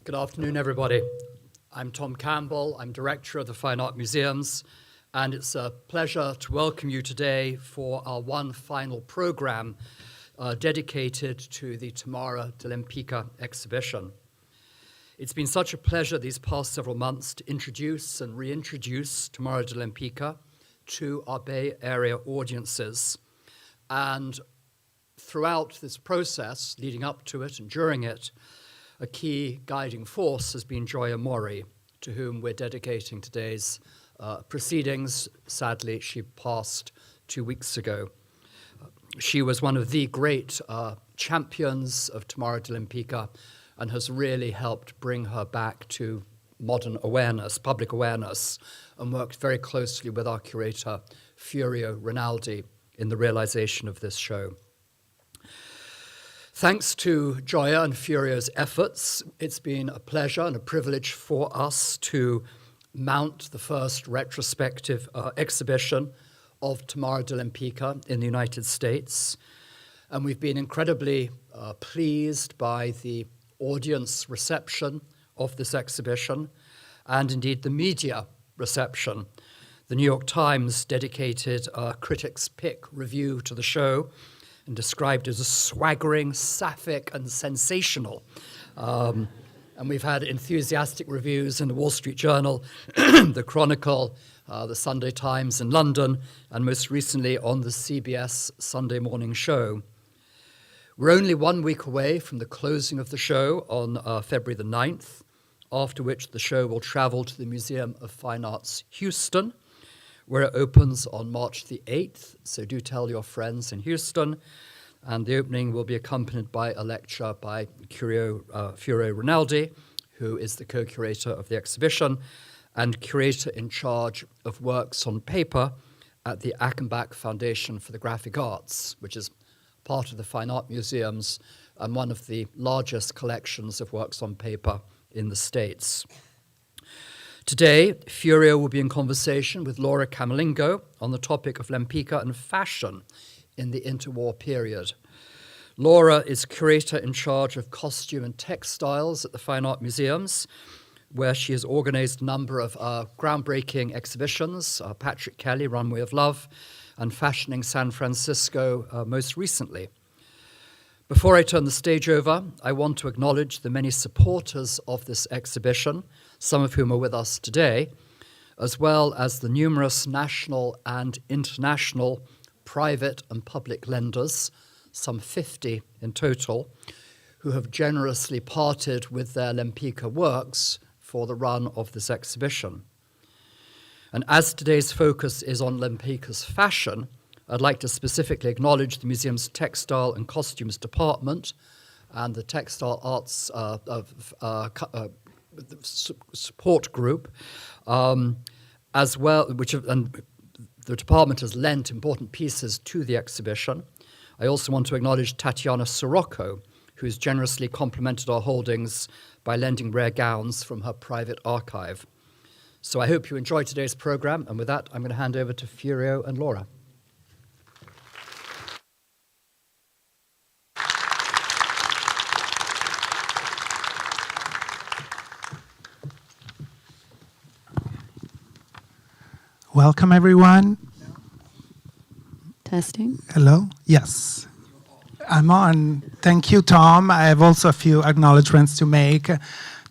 Good afternoon, everybody. I'm Tom Campbell. I'm Director of the Fine Art Museums, and it's a pleasure to welcome you today for our one final program dedicated to the Tamara de Lempicka exhibition. It's been such a pleasure these past several months to introduce and reintroduce Tamara de Lempicka to our Bay Area audiences. And throughout this process, leading up to it and during it, a key guiding force has been Gioia Mori, to whom we're dedicating today's proceedings. Sadly, she passed 2 weeks ago. She was one of the great champions of Tamara de Lempicka and has really helped bring her back to modern awareness, public awareness, and worked very closely with our curator, Furio Rinaldi, in the realization of this show. Thanks to Gioia and Furio's efforts, it's been a pleasure and a privilege for us to mount the first retrospective exhibition of Tamara de Lempicka in the United States. And we've been incredibly pleased by the audience reception of this exhibition and indeed the media reception. The New York Times dedicated a critic's pick review to the show and described it as swaggering, sapphic, and sensational. And we've had enthusiastic reviews in the Wall Street Journal, the Chronicle, the Sunday Times in London, and most recently on the CBS Sunday morning show. We're only 1 week away from the closing of the show on February the 9th, after which the show will travel to the Museum of Fine Arts, Houston, where it opens on March the 8th, so do tell your friends in Houston. And the opening will be accompanied by a lecture by Furio Rinaldi, who is the co-curator of the exhibition and curator in charge of works on paper at the Achenbach Foundation for the Graphic Arts, which is part of the Fine Art Museums and one of the largest collections of works on paper in the States. Today, Furio will be in conversation with Laura Camerlengo on the topic of Lempicka and fashion in the interwar period. Laura is curator in charge of costume and textiles at the Fine Art Museums, where she has organized a number of groundbreaking exhibitions, Patrick Kelly, Runway of Love, and Fashioning San Francisco most recently. Before I turn the stage over, I want to acknowledge the many supporters of this exhibition, some of whom are with us today, as well as the numerous national and international private and public lenders, some 50 in total, who have generously parted with their Lempicka works for the run of this exhibition. And as today's focus is on Lempicka's fashion, I'd like to specifically acknowledge the museum's textile and costumes department and the textile arts support group, as well, and the department has lent important pieces to the exhibition. I also want to acknowledge Tatiana Sirocco, who's generously complemented our holdings by lending rare gowns from her private archive. So I hope you enjoy today's program, and with that, I'm going to hand over to Furio and Laura. Welcome, everyone. Testing. Hello? Yes. I'm on. Thank you, Tom. I have also a few acknowledgements to make.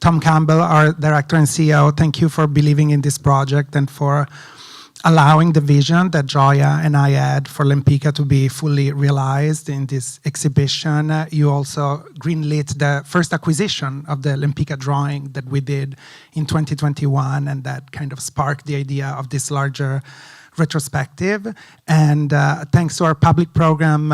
Tom Campbell, our director and CEO, thank you for believing in this project and for allowing the vision that Gioia and I had for Lempicka to be fully realized in this exhibition. You also greenlit the first acquisition of the Lempicka drawing that we did in 2021, and that kind of sparked the idea of this larger retrospective. And thanks to our public program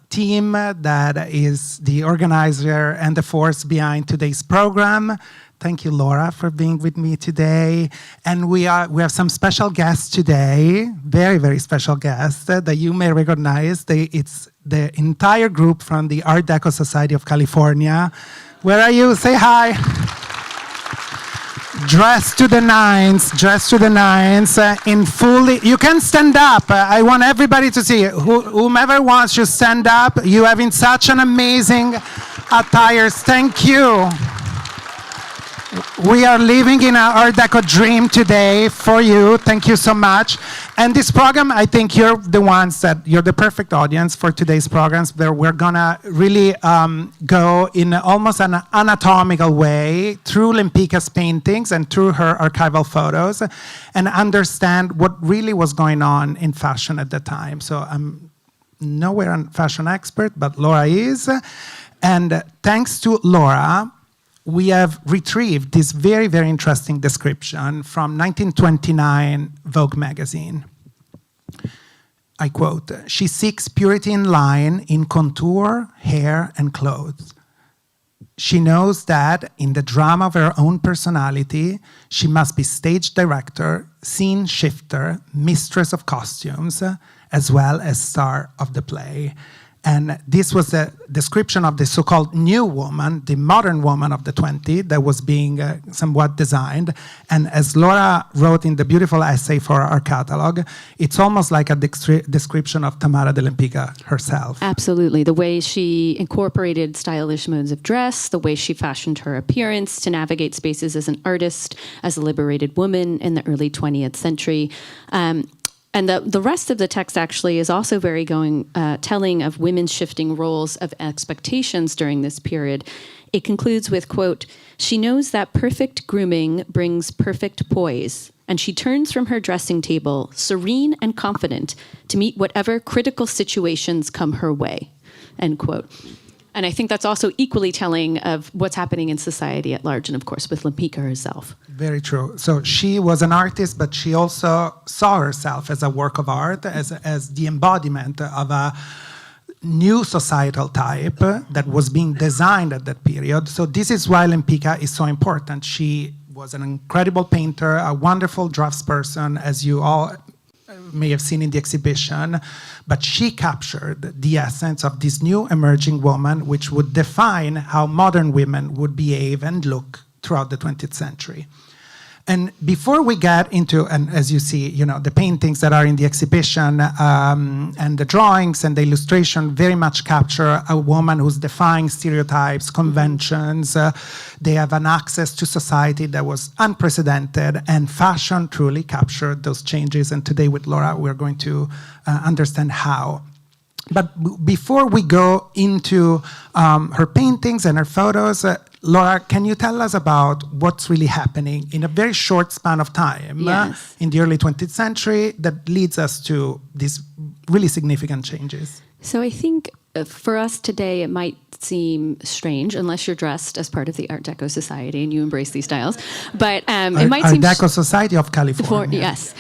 team that is the organizer and the force behind today's program. Thank you, Laura, for being with me today. And we have some special guests today, very, very special guests that you may recognize. It's the entire group from the Art Deco Society of California. Where are you? Say hi. Dressed to the nines, in fully. You can stand up. I want everybody to see. Whomever wants to stand up. You have in such an amazing attires. Thank you. We are living in our Art Deco dream today for you. Thank you so much. And this program, I think you're the perfect audience for today's programs, where we're gonna really go in almost an anatomical way through Lempicka's paintings and through her archival photos and understand what really was going on in fashion at the time. So I'm nowhere a fashion expert, but Laura is. And thanks to Laura, we have retrieved this very, very interesting description from 1929 Vogue magazine. I quote, "She seeks purity in line, in contour, hair, and clothes. She knows that in the drama of her own personality, she must be stage director, scene shifter, mistress of costumes, as well as star of the play." And this was the description of the so-called new woman, the modern woman of the 20s that was being somewhat designed. And as Laura wrote in the beautiful essay for our catalog, it's almost like a description of Tamara de Lempicka herself. Absolutely. The way she incorporated stylish modes of dress, the way she fashioned her appearance to navigate spaces as an artist, as a liberated woman in the early 20th century. And the rest of the text actually is also very telling of women's shifting roles of expectations during this period. It concludes with, quote, "She knows that perfect grooming brings perfect poise, and she turns from her dressing table, serene and confident, to meet whatever critical situations come her way," end quote. And I think that's also equally telling of what's happening in society at large, and of course with Lempicka herself. Very true. So she was an artist, but she also saw herself as a work of art, as the embodiment of a new societal type that was being designed at that period. So this is why Lempicka is so important. She was an incredible painter, a wonderful draftsperson, as you all may have seen in the exhibition, but she captured the essence of this new emerging woman, which would define how modern women would behave and look throughout the 20th century. And before we get into, and as you see, the paintings that are in the exhibition and the drawings and the illustration very much capture a woman who's defying stereotypes, conventions. They have an access to society that was unprecedented, and fashion truly captured those changes. And today with Laura, we're going to understand how. But before we go into her paintings and her photos, Laura, can you tell us about what's really happening in a very short span of time in the early 20th century that leads us to these really significant changes? So I think for us today, it might seem strange unless you're dressed as part of the Art Deco Society and you embrace these styles. But it might seem... Art Deco Society of California. Yes.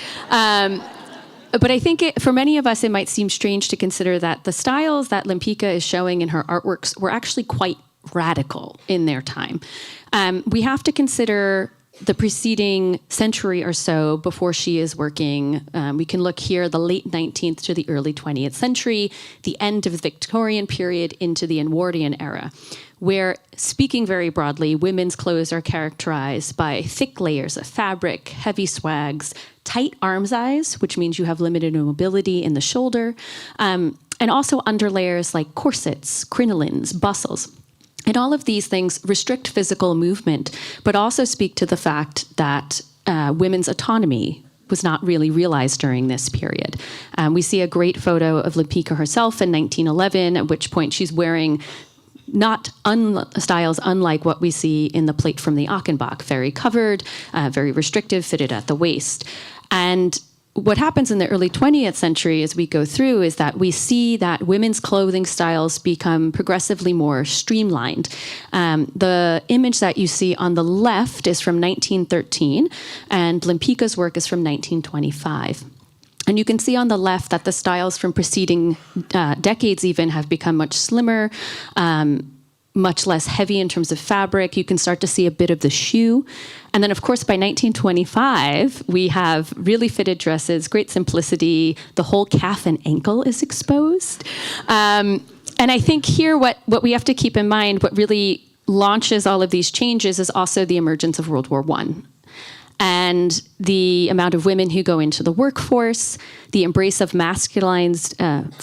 But I think for many of us, it might seem strange to consider that the styles that Lempicka is showing in her artworks were actually quite radical in their time. We have to consider the preceding century or so before she is working. We can look here, the late 19th to the early 20th century, the end of the Victorian period into the Edwardian era, where, speaking very broadly, women's clothes are characterized by thick layers of fabric, heavy swags, tight armscye, which means you have limited mobility in the shoulder, and also underlayers like corsets, crinolines, bustles. And all of these things restrict physical movement, but also speak to the fact that women's autonomy was not really realized during this period. We see a great photo of Lempicka herself in 1911, at which point she's wearing styles unlike what we see in the plate from the Achenbach, very covered, very restrictive, fitted at the waist. And what happens in the early 20th century as we go through is that we see that women's clothing styles become progressively more streamlined. The image that you see on the left is from 1913, and Lempicka's work is from 1925. And you can see on the left that the styles from preceding decades even have become much slimmer, much less heavy in terms of fabric. You can start to see a bit of the shoe. And then, of course, by 1925, we have really fitted dresses, great simplicity. The whole calf and ankle is exposed. And I think here what we have to keep in mind, what really launches all of these changes is also the emergence of World War I. And the amount of women who go into the workforce, the embrace of masculinized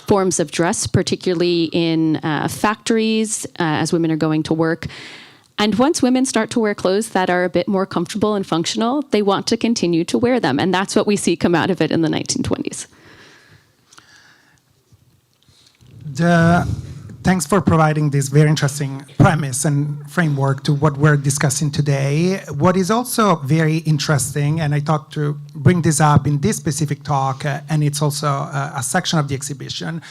forms of dress, particularly in factories as women are going to work, And once women start to wear clothes that are a bit more comfortable and functional, they want to continue to wear them. And that's what we see come out of it in the 1920s. Thanks for providing this very interesting premise and framework to what we're discussing today. What is also very interesting, and I thought to bring this up in this specific talk, and it's also a section of the exhibition,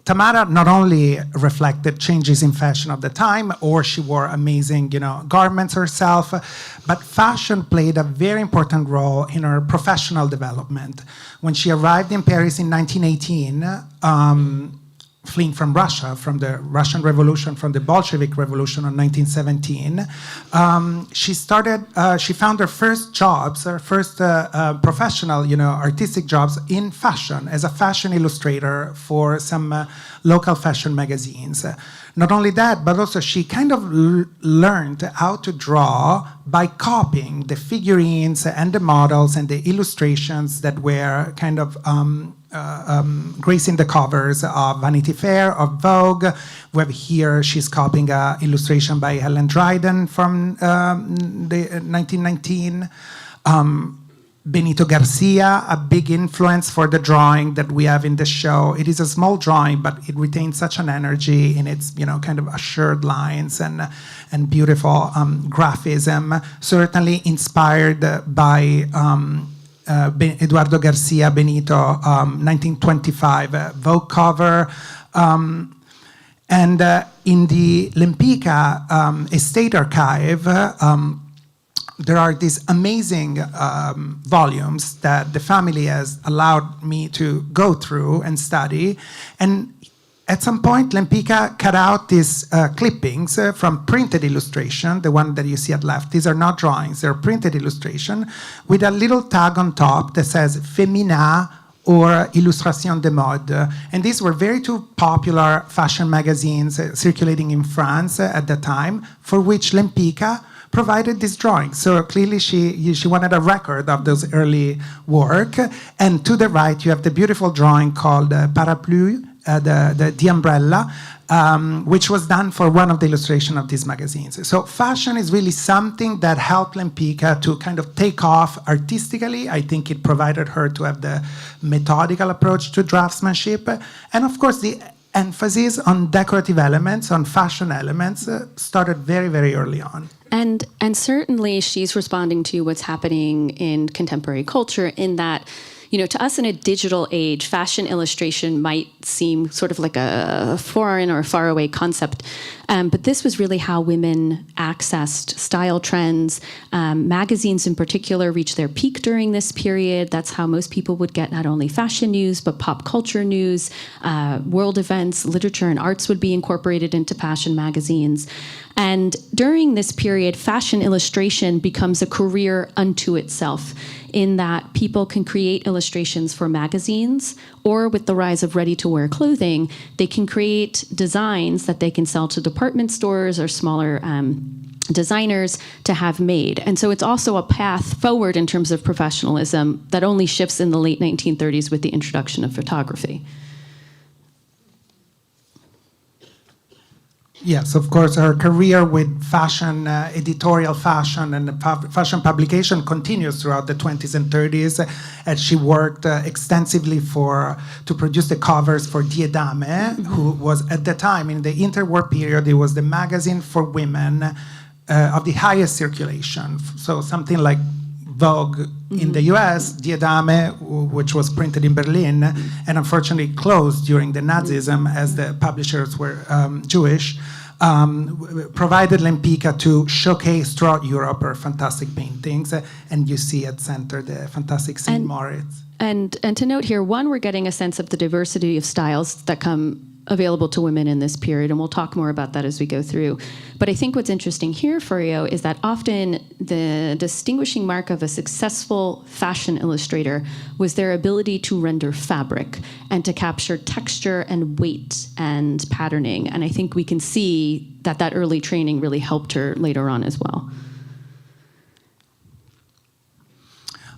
Tamara not only reflected changes in fashion of the time, or she wore amazing, garments herself, but fashion played a very important role in her professional development. When she arrived in Paris in 1918, fleeing from Russia, from the Russian Revolution, from the Bolshevik Revolution of 1917, she found her first jobs, her first professional, artistic jobs in fashion, as a fashion illustrator for some local fashion magazines. Not only that, but also she kind of learned how to draw by copying the figurines and the models and the illustrations that were kind of gracing the covers of Vanity Fair, of Vogue. We have here, she's copying an illustration by Helen Dryden from the 1919. Benito Garcia, a big influence for the drawing that we have in the show. It is a small drawing, but it retains such an energy in its, kind of assured lines and beautiful graphism. Certainly inspired by Eduardo Garcia Benito, 1925 Vogue cover. And in the Lempicka Estate Archive, there are these amazing volumes that the family has allowed me to go through and study. And at some point, Lempicka cut out these clippings from printed illustration, the one that you see at left. These are not drawings, they're printed illustration, with a little tag on top that says Femina or Illustration de Mode. And these were very two popular fashion magazines circulating in France at the time, for which Lempicka provided this drawing. So clearly she wanted a record of those early work. And to the right, you have the beautiful drawing called Parapluie, the umbrella, which was done for one of the illustration of these magazines. So fashion is really something that helped Lempicka to kind of take off artistically. I think it provided her to have the methodical approach to draftsmanship. And of course, the emphasis on decorative elements, on fashion elements, started very, very early on. And certainly she's responding to what's happening in contemporary culture in that, to us in a digital age, fashion illustration might seem sort of like a foreign or faraway concept. But this was really how women accessed style trends. Magazines in particular reached their peak during this period. That's how most people would get not only fashion news, but pop culture news, world events, literature and arts would be incorporated into fashion magazines. And during this period, fashion illustration becomes a career unto itself, in that people can create illustrations for magazines, or with the rise of ready-to-wear clothing, they can create designs that they can sell to department stores or smaller designers to have made. And so it's also a path forward in terms of professionalism that only shifts in the late 1930s with the introduction of photography. Yes, of course, her career with fashion, editorial fashion and fashion publication continues throughout the 20s and 30s, as she worked extensively to produce the covers for Die Dame, who was at the time, in the interwar period, it was the magazine for women of the highest circulation. So something like Vogue in the US, Die Dame, which was printed in Berlin, and unfortunately closed during the Nazism as the publishers were Jewish, provided Lempicka to showcase throughout Europe her fantastic paintings. And you see at center the fantastic St. Moritz. And to note here, one, we're getting a sense of the diversity of styles that come available to women in this period, and we'll talk more about that as we go through. But I think what's interesting here, Furio, is that often the distinguishing mark of a successful fashion illustrator was their ability to render fabric and to capture texture and weight and patterning. And I think we can see that that early training really helped her later on as well.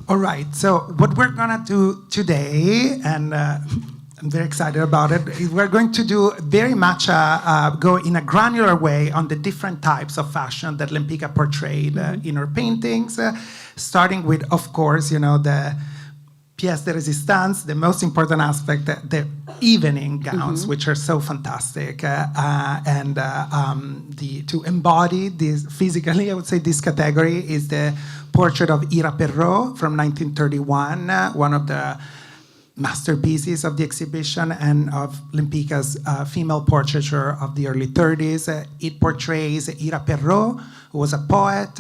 All right, so what we're gonna do today, and I'm very excited about it. We're going to do very much go in a granular way on the different types of fashion that Lempicka portrayed in her paintings, starting with, of course, the pièce de résistance, the most important aspect, the evening gowns, which are so fantastic, and to embody this physically, I would say this category is the portrait of Ira Perrault from 1931, one of the masterpieces of the exhibition and of Lempicka's female portraiture of the early 30s. It portrays Ira Perrault, who was a poet.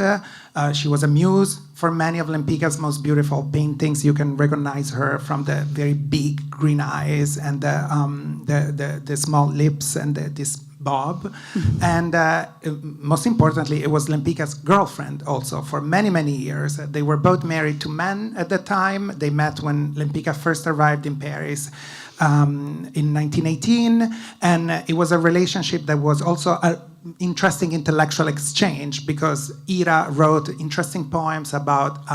She was a muse for many of Lempicka's most beautiful paintings. You can recognize her from the very big green eyes and the small lips and this bob. And most importantly, it was Lempicka's girlfriend also for many, many years. They were both married to men at the time. They met when Lempicka first arrived in Paris in 1918. And it was a relationship that was also an interesting intellectual exchange because Ira wrote interesting poems about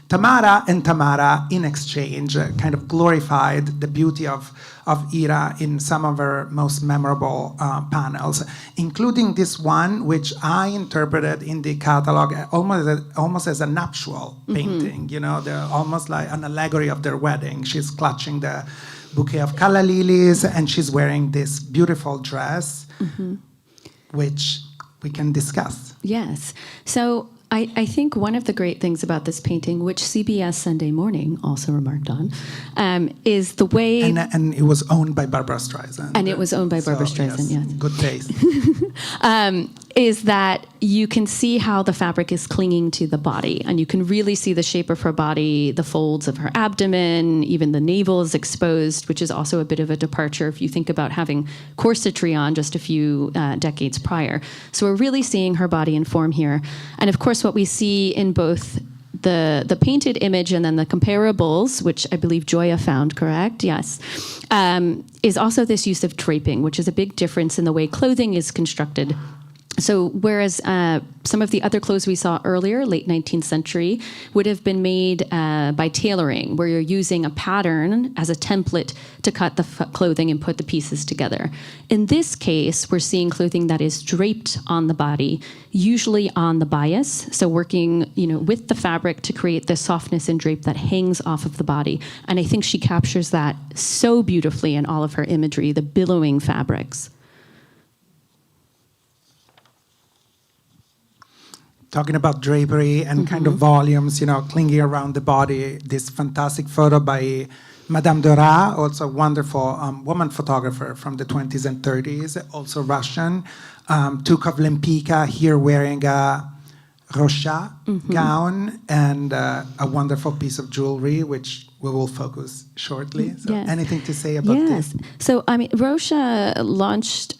Tamara, and Tamara, in exchange, kind of glorified the beauty of Ira in some of her most memorable panels, including this one, which I interpreted in the catalog almost as a nuptial painting, almost like an allegory of their wedding. She's clutching the bouquet of calla lilies, and she's wearing this beautiful dress, which we can discuss. Yes. So I think one of the great things about this painting, which CBS Sunday Morning also remarked on, is the way... And it was owned by Barbara Streisand. And it was owned by Barbara Streisand, yes. Good taste. Is that you can see how the fabric is clinging to the body, and you can really see the shape of her body, the folds of her abdomen, even the navel is exposed, which is also a bit of a departure if you think about having corsetry on just a few decades prior. So we're really seeing her body in form here. And of course, what we see in both the painted image and then the comparables, which I believe Joya found, correct? Yes. Is also this use of draping, which is a big difference in the way clothing is constructed. So whereas some of the other clothes we saw earlier, late 19th century, would have been made by tailoring, where you're using a pattern as a template to cut the clothing and put the pieces together. In this case, we're seeing clothing that is draped on the body, usually on the bias, so working with the fabric to create the softness and drape that hangs off of the body. And I think she captures that so beautifully in all of her imagery, the billowing fabrics. Talking about drapery and kind of volumes, clinging around the body. This fantastic photo by Madame de Ra, also a wonderful woman photographer from the 20s and 30s, also Russian, took of Lempicka here wearing a Rochas gown and a wonderful piece of jewelry, which we will focus shortly. So anything to say about this? So, Rochas launched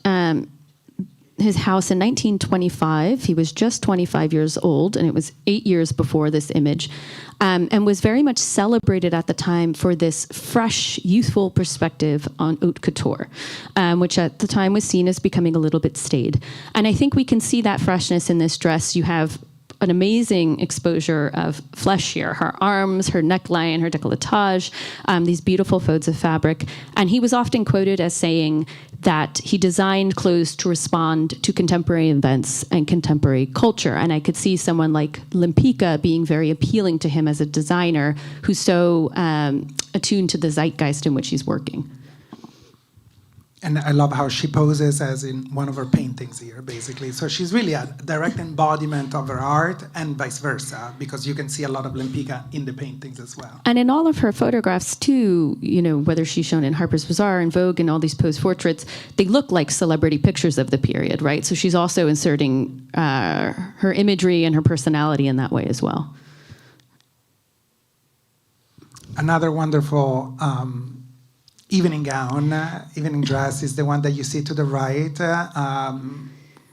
his house in 1925. He was just 25 years old, and it was 8 years before this image, and was very much celebrated at the time for this fresh, youthful perspective on haute couture, which at the time was seen as becoming a little bit staid. And I think we can see that freshness in this dress. You have an amazing exposure of flesh here, her arms, her neckline, her décolletage, these beautiful folds of fabric. And he was often quoted as saying that he designed clothes to respond to contemporary events and contemporary culture. And I could see someone like Lempicka being very appealing to him as a designer who's so attuned to the zeitgeist in which he's working. And I love how she poses as in one of her paintings here, basically. So she's really a direct embodiment of her art and vice versa, because you can see a lot of Lempicka in the paintings as well. And in all of her photographs, too, whether she's shown in Harper's Bazaar and Vogue and all these pose portraits, they look like celebrity pictures of the period, right? So she's also inserting her imagery and her personality in that way as well. Another wonderful evening gown, evening dress is the one that you see to the right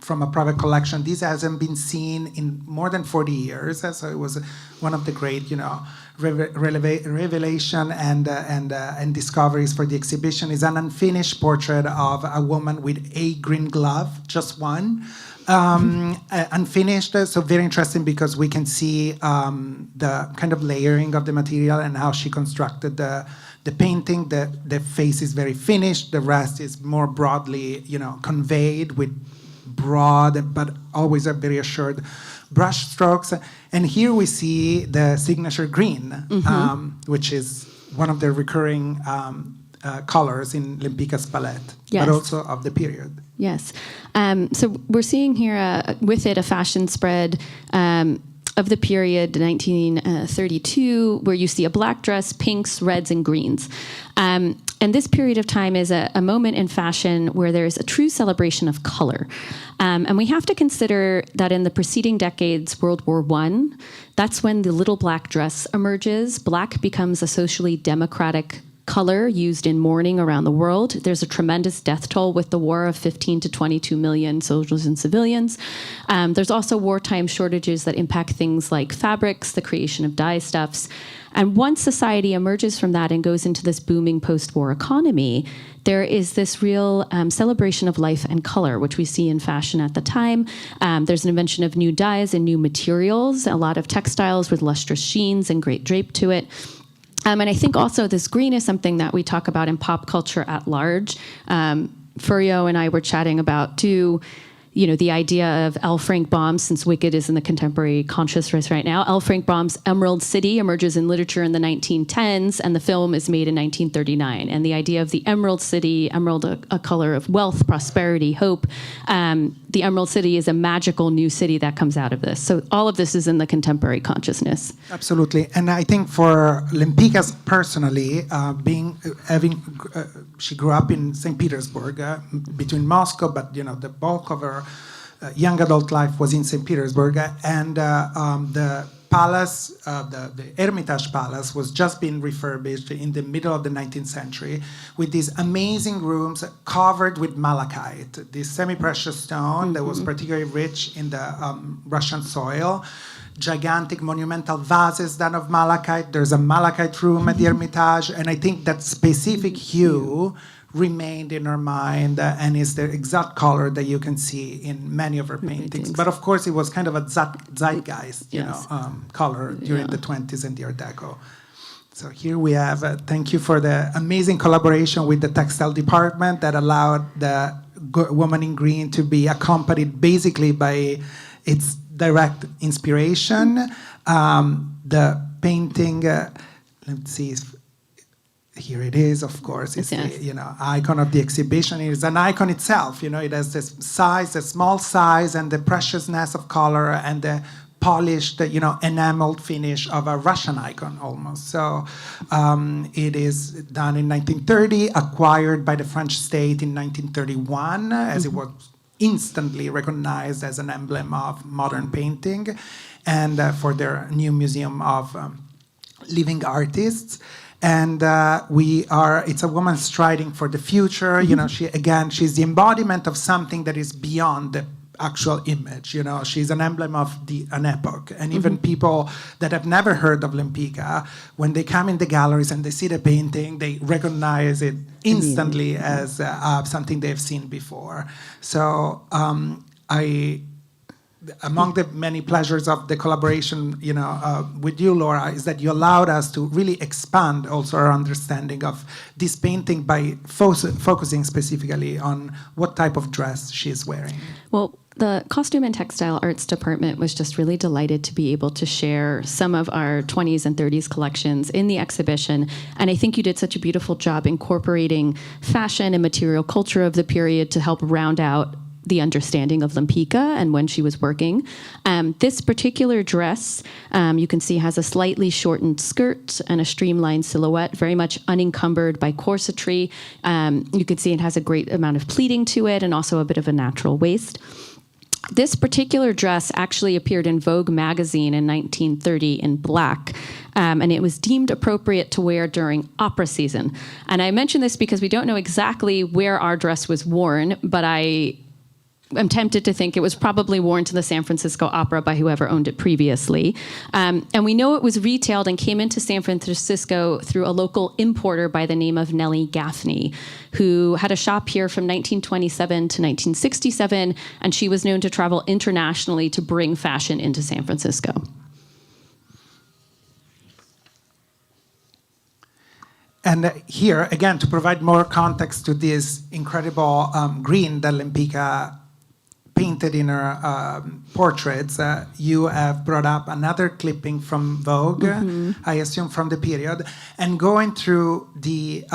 from a private collection. This hasn't been seen in more than 40 years, so it was one of the great, revelation and discoveries for the exhibition is an unfinished portrait of a woman with a green glove, just one. Unfinished, so very interesting because we can see the kind of layering of the material and how she constructed the painting. The face is very finished. The rest is more broadly, conveyed with broad but always a very assured brush strokes. And here we see the signature green, which is one of the recurring colors in Lempicka's palette, yes, but also of the period. Yes. So we're seeing here with it a fashion spread of the period 1932, where you see a black dress, pinks, reds, and greens. And this period of time is a moment in fashion where there's a true celebration of color. And we have to consider that in the preceding decades, World War I, that's when the little black dress emerges. Black becomes a socially democratic color used in mourning around the world. There's a tremendous death toll with the war of 15 to 22 million soldiers and civilians. There's also wartime shortages that impact things like fabrics, the creation of dyestuffs. And once society emerges from that and goes into this booming post-war economy, there is this real celebration of life and color, which we see in fashion at the time. There's an invention of new dyes and new materials, a lot of textiles with lustrous sheens and great drape to it. And I think also this green is something that we talk about in pop culture at large. Furio and I were chatting about, too, the idea of L. Frank Baum's, since Wicked is in the contemporary consciousness right now, L. Frank Baum's Emerald City emerges in literature in the 1910s, and the film is made in 1939. And the idea of the Emerald City, emerald, a color of wealth, prosperity, hope, the Emerald City is a magical new city that comes out of this. So all of this is in the contemporary consciousness. Absolutely. And I think for Lempicka personally, she grew up in St. Petersburg, between Moscow, but the bulk of her young adult life was in St. Petersburg, and the palace, the Hermitage Palace, was just being refurbished in the middle of the 19th century with these amazing rooms covered with malachite, this semi-precious stone that was particularly rich in the Russian soil. Gigantic monumental vases done of malachite. There's a malachite room at the Hermitage, and I think that specific hue remained in her mind and is the exact color that you can see in many of her paintings. But of course, it was kind of a zeitgeist, color during the 20s and the Art Deco. So here we have, thank you for the amazing collaboration with the textile department that allowed the woman in green to be accompanied basically by its direct inspiration. The painting, let's see, here it is, of course. It's the icon of the exhibition. It is an icon itself. It has this size, the small size, and the preciousness of color, and the polished, enameled finish of a Russian icon almost. So it is done in 1930, acquired by the French state in 1931, as it was instantly recognized as an emblem of modern painting, and for their new museum of living artists. And it's a woman striding for the future. She's the embodiment of something that is beyond the actual image. She's an emblem of an epoch. And even people that have never heard of Lempicka, when they come in the galleries and they see the painting, they recognize it instantly as something they've seen before. So among the many pleasures of the collaboration, with you, Laura, is that you allowed us to really expand also our understanding of this painting by focusing specifically on what type of dress she's wearing. Well, the Costume and Textile Arts Department was just really delighted to be able to share some of our 20s and 30s collections in the exhibition. And I think you did such a beautiful job incorporating fashion and material culture of the period to help round out the understanding of Lempicka and when she was working. This particular dress, you can see, has a slightly shortened skirt and a streamlined silhouette, very much unencumbered by corsetry. You can see it has a great amount of pleating to it and also a bit of a natural waist. This particular dress actually appeared in Vogue magazine in 1930 in black, and it was deemed appropriate to wear during opera season. And I mention this because we don't know exactly where our dress was worn, but I I'm tempted to think it was probably worn to the San Francisco Opera by whoever owned it previously. And we know it was retailed and came into San Francisco through a local importer by the name of Nellie Gaffney, who had a shop here from 1927 to 1967, and she was known to travel internationally to bring fashion into San Francisco. And here, again, to provide more context to this incredible green that Lempicka painted in her portraits, you have brought up another clipping from Vogue, I assume from the period, and going through the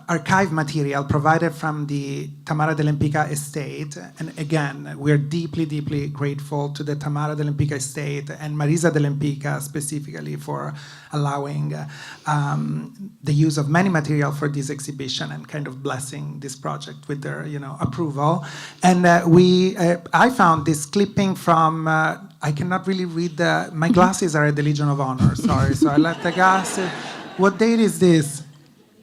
archive material provided from the Tamara de Lempicka estate. And again, we're deeply, deeply grateful to the Tamara de Lempicka estate and Marisa de Lempicka specifically for allowing the use of many material for this exhibition and kind of blessing this project with their, approval. And I found this clipping from, I cannot really read my glasses are at the Legion of Honor, sorry, so I left the glasses. What date is this?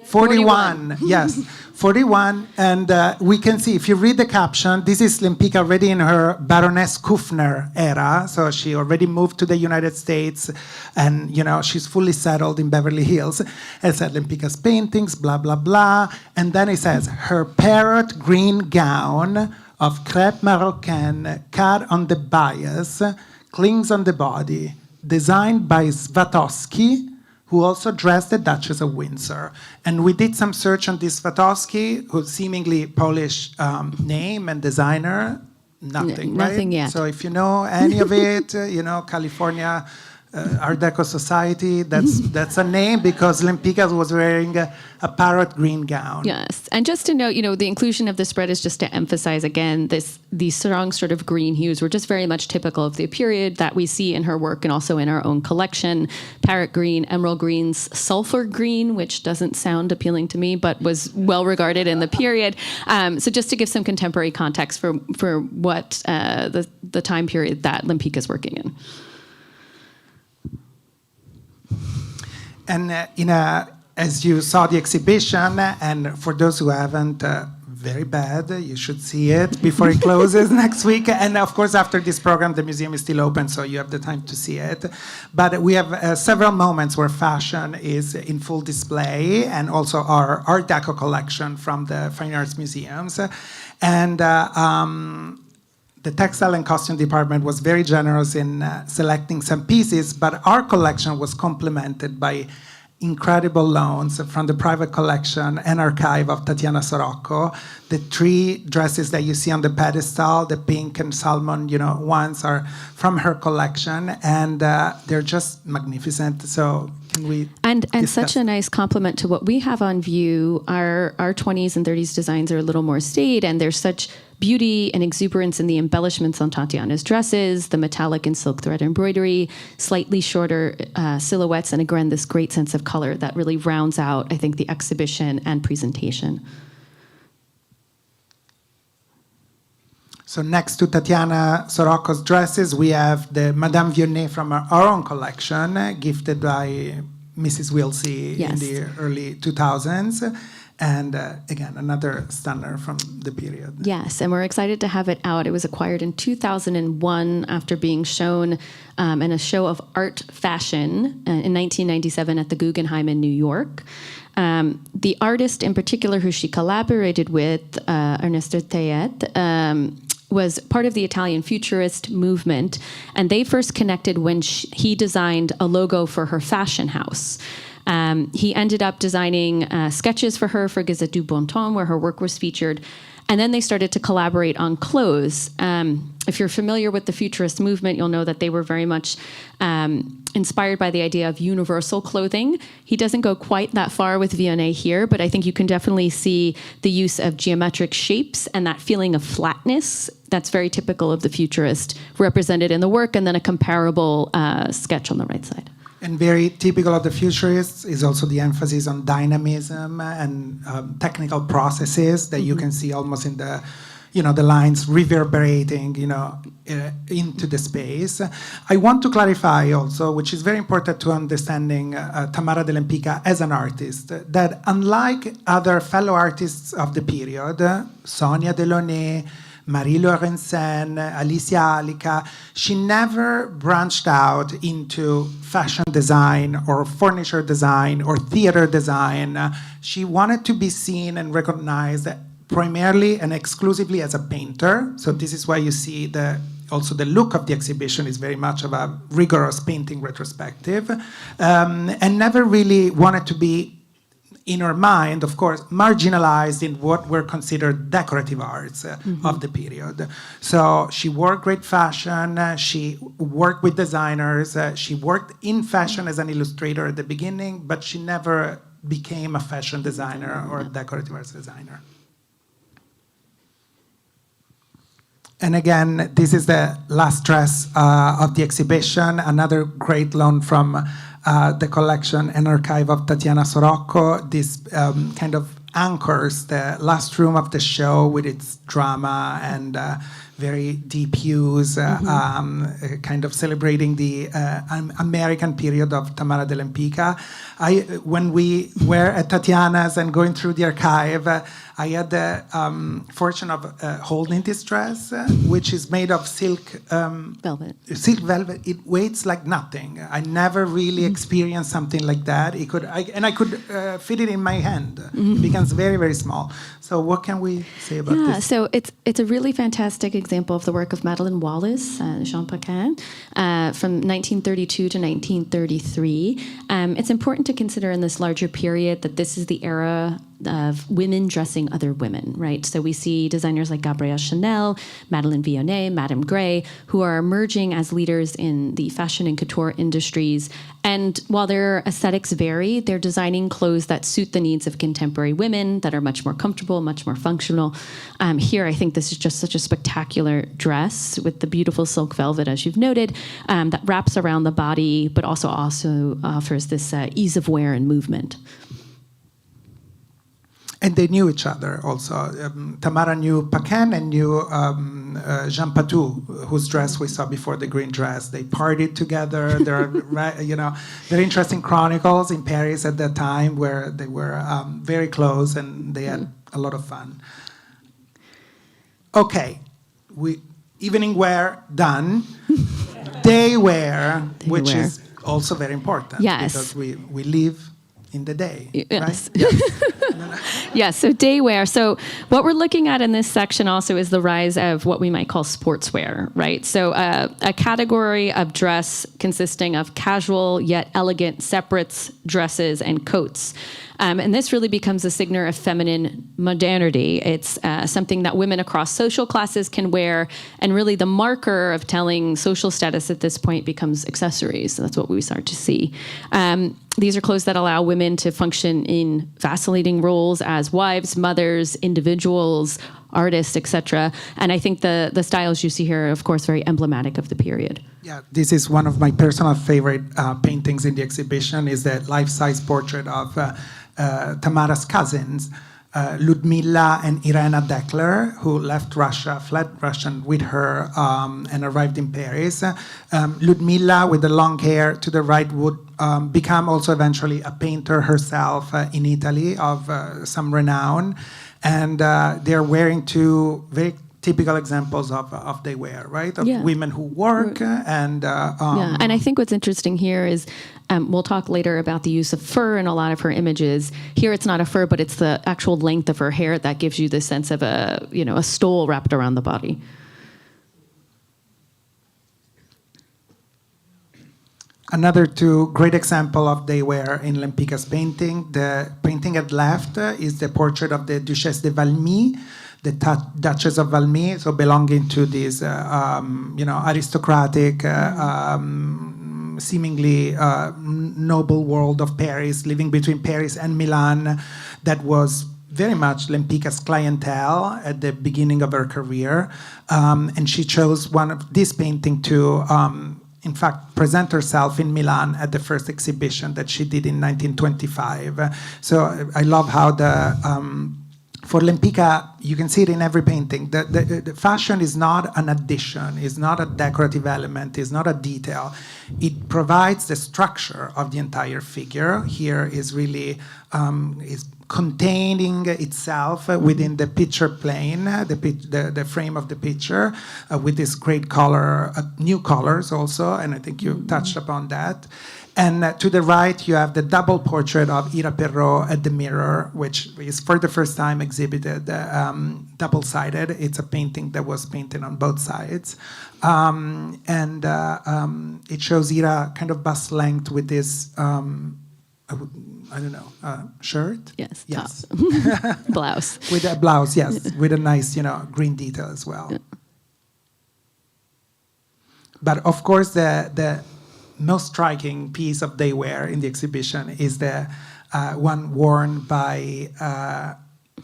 41, yes, 41, and we can see, if you read the caption, this is Lempicka already in her Baroness Kufner era, so she already moved to the United States, and, she's fully settled in Beverly Hills. It said Lempicka's paintings, blah, blah, blah, and then it says, her parrot green gown of crêpe marocaine cut on the bias, clings on the body, designed by Swarovski, who also dressed the Duchess of Windsor. And we did some search on this Swarovski, who's seemingly Polish name and designer. Nothing, right? Nothing yet. So if you know any of it, California Art Deco Society, that's a name because Lempicka was wearing a parrot green gown. Yes, and just to note, the inclusion of the spread is just to emphasize again these strong sort of green hues were just very much typical of the period that we see in her work and also in our own collection. Parrot green, emerald greens, sulfur green, which doesn't sound appealing to me, but was well regarded in the period. So just to give some contemporary context for what the time period that Lempicka is working in. And as you saw the exhibition, and for those who haven't, very bad, you should see it before it closes next week. And of course, after this program, the museum is still open, so you have the time to see it. But we have several moments where fashion is in full display, and also our Art Deco collection from the Fine Arts Museums. And the textile and costume department was very generous in selecting some pieces, but our collection was complemented by incredible loans from the private collection and archive of Tatiana Sorocco. The 3 dresses that you see on the pedestal, the pink and salmon, ones are from her collection, and they're just magnificent. So can we and such a nice complement to what we have on view. Our 20s and 30s designs are a little more staid, and there's such beauty and exuberance in the embellishments on Tatiana's dresses, the metallic and silk thread embroidery, slightly shorter silhouettes, and again, this great sense of color that really rounds out, I think, the exhibition and presentation. So next to Tatiana Sorocco's dresses, we have the Madame Vionnet from our own collection, gifted by Mrs. Wilsey in the early 2000s. And again, another stunner from the period. Yes, and we're excited to have it out. It was acquired in 2001 after being shown in a show of art fashion in 1997 at the Guggenheim in New York. The artist in particular who she collaborated with, Ernesto Tayet, was part of the Italian futurist movement, and they first connected when he designed a logo for her fashion house. He ended up designing sketches for her for Gazette du Bon Temps, where her work was featured. And then they started to collaborate on clothes. If you're familiar with the futurist movement, you'll know that they were very much inspired by the idea of universal clothing. He doesn't go quite that far with Vionnet here, but I think you can definitely see the use of geometric shapes and that feeling of flatness that's very typical of the futurist represented in the work, and then a comparable sketch on the right side. And very typical of the futurists is also the emphasis on dynamism and technical processes that you can see almost in the, the lines reverberating, into the space. I want to clarify also, which is very important to understanding Tamara de Lempicka as an artist, that unlike other fellow artists of the period, Sonia Delaunay, Marie Laurencin, Alicia Alica. She never branched out into fashion design or furniture design or theater design. She wanted to be seen and recognized primarily and exclusively as a painter. So this is why you see also the look of the exhibition is very much of a rigorous painting retrospective, and never really wanted to be, in her mind, of course, marginalized in what were considered decorative arts of the period. So she wore great fashion, she worked with designers, she worked in fashion as an illustrator at the beginning, but she never became a fashion designer or a decorative arts designer. And again, this is the last dress of the exhibition, another great loan from the collection and archive of Tatiana Sorocco. This kind of anchors the last room of the show with its drama and very deep hues, kind of celebrating the American period of Tamara de Lempicka. When we were at Tatiana's and going through the archive, I had the fortune of holding this dress, which is made of silk Velvet. Silk velvet. It weighs like nothing. I never really experienced something like that. I could fit it in my hand. It becomes very, very small. So what can we say about this? So it's a really fantastic example of the work of Madeleine Wallace, Jean Paquin, from 1932 to 1933. It's important to consider in this larger period that this is the era of women dressing other women, right? So we see designers like Gabrielle Chanel, Madeleine Vionnet, Madame Gray, who are emerging as leaders in the fashion and couture industries. And while their aesthetics vary, they're designing clothes that suit the needs of contemporary women, that are much more comfortable, much more functional. Here, I think this is just such a spectacular dress with the beautiful silk velvet, as you've noted, that wraps around the body, but also offers this ease of wear and movement. And they knew each other also. Tamara knew Paquin and knew Jean Patou, whose dress we saw before, the green dress. They partied together. There are, very interesting chronicles in Paris at that time where they were very close and they had a lot of fun. Okay, evening wear done. Day wear, which is also very important. Yes. Because we live in the day, yes. right? Yes, so day wear. So what we're looking at in this section also is the rise of what we might call sportswear, right? So a category of dress consisting of casual yet elegant separates, dresses, and coats. And this really becomes a signature of feminine modernity. It's something that women across social classes can wear, and really the marker of telling social status at this point becomes accessories. So that's what we start to see. These are clothes that allow women to function in vacillating roles as wives, mothers, individuals, artists, etc. And I think the styles you see here are, of course, very emblematic of the period. Yeah, this is one of my personal favorite paintings in the exhibition, is the life-size portrait of Tamara's cousins, Ludmilla and Irena Dekler, who left Russia, fled Russia with her and arrived in Paris. Ludmilla, with the long hair to the right, would become also eventually a painter herself in Italy of some renown. And they're wearing two very typical examples of they wear, right? Of women who work and... yeah, and I think what's interesting here is we'll talk later about the use of fur in a lot of her images. Here it's not a fur, but it's the actual length of her hair that gives you the sense of a stole wrapped around the body. Another two great example of they wear in Lempicka's painting. The painting at left is the portrait of the Duchesse de Valmy, the Duchess of Valmy, so belonging to this, aristocratic, seemingly noble world of Paris, living between Paris and Milan, that was very much Lempicka's clientele at the beginning of her career. And she chose one of this painting to, in fact, present herself in Milan at the first exhibition that she did in 1925. So I love how the For Lempicka, you can see it in every painting. The fashion is not an addition, is not a decorative element, is not a detail. It provides the structure of the entire figure. Here is really is containing itself within the picture plane, the frame of the picture, with this great color, new colors also, and I think you touched upon that. And to the right, you have the double portrait of Ira Perrault at the mirror, which is for the first time exhibited double-sided. It's a painting that was painted on both sides. It shows Ira kind of bust length with this, I don't know, shirt? Yes, yes. top. Blouse. With a blouse, yes, with a nice, green detail as well. Yeah. But of course, the most striking piece of day wear in the exhibition is the one worn by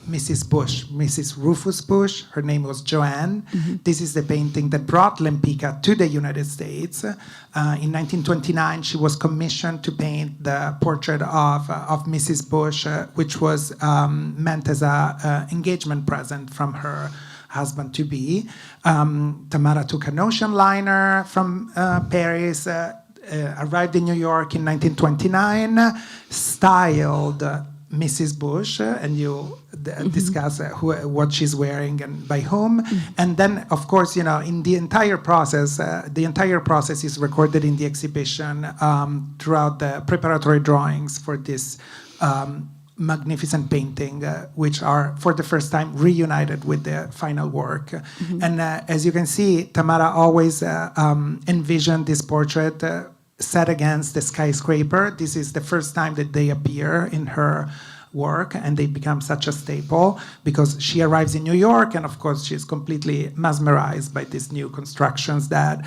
Mrs. Bush, Mrs. Rufus Bush. Her name was Joanne. This is the painting that brought Lempicka to the United States. In 1929, she was commissioned to paint the portrait of Mrs. Bush, which was meant as an engagement present from her husband-to-be. Tamara took an ocean liner from Paris, arrived in New York in 1929, styled Mrs. Bush, and you discuss what she's wearing and by whom. And then, of course, in the entire process is recorded in the exhibition throughout the preparatory drawings for this magnificent painting, which are for the first time reunited with the final work. And as you can see, Tamara always envisioned this portrait set against the skyscraper. This is the first time that they appear in her work, and they become such a staple because she arrives in New York, and of course she's completely mesmerized by these new constructions that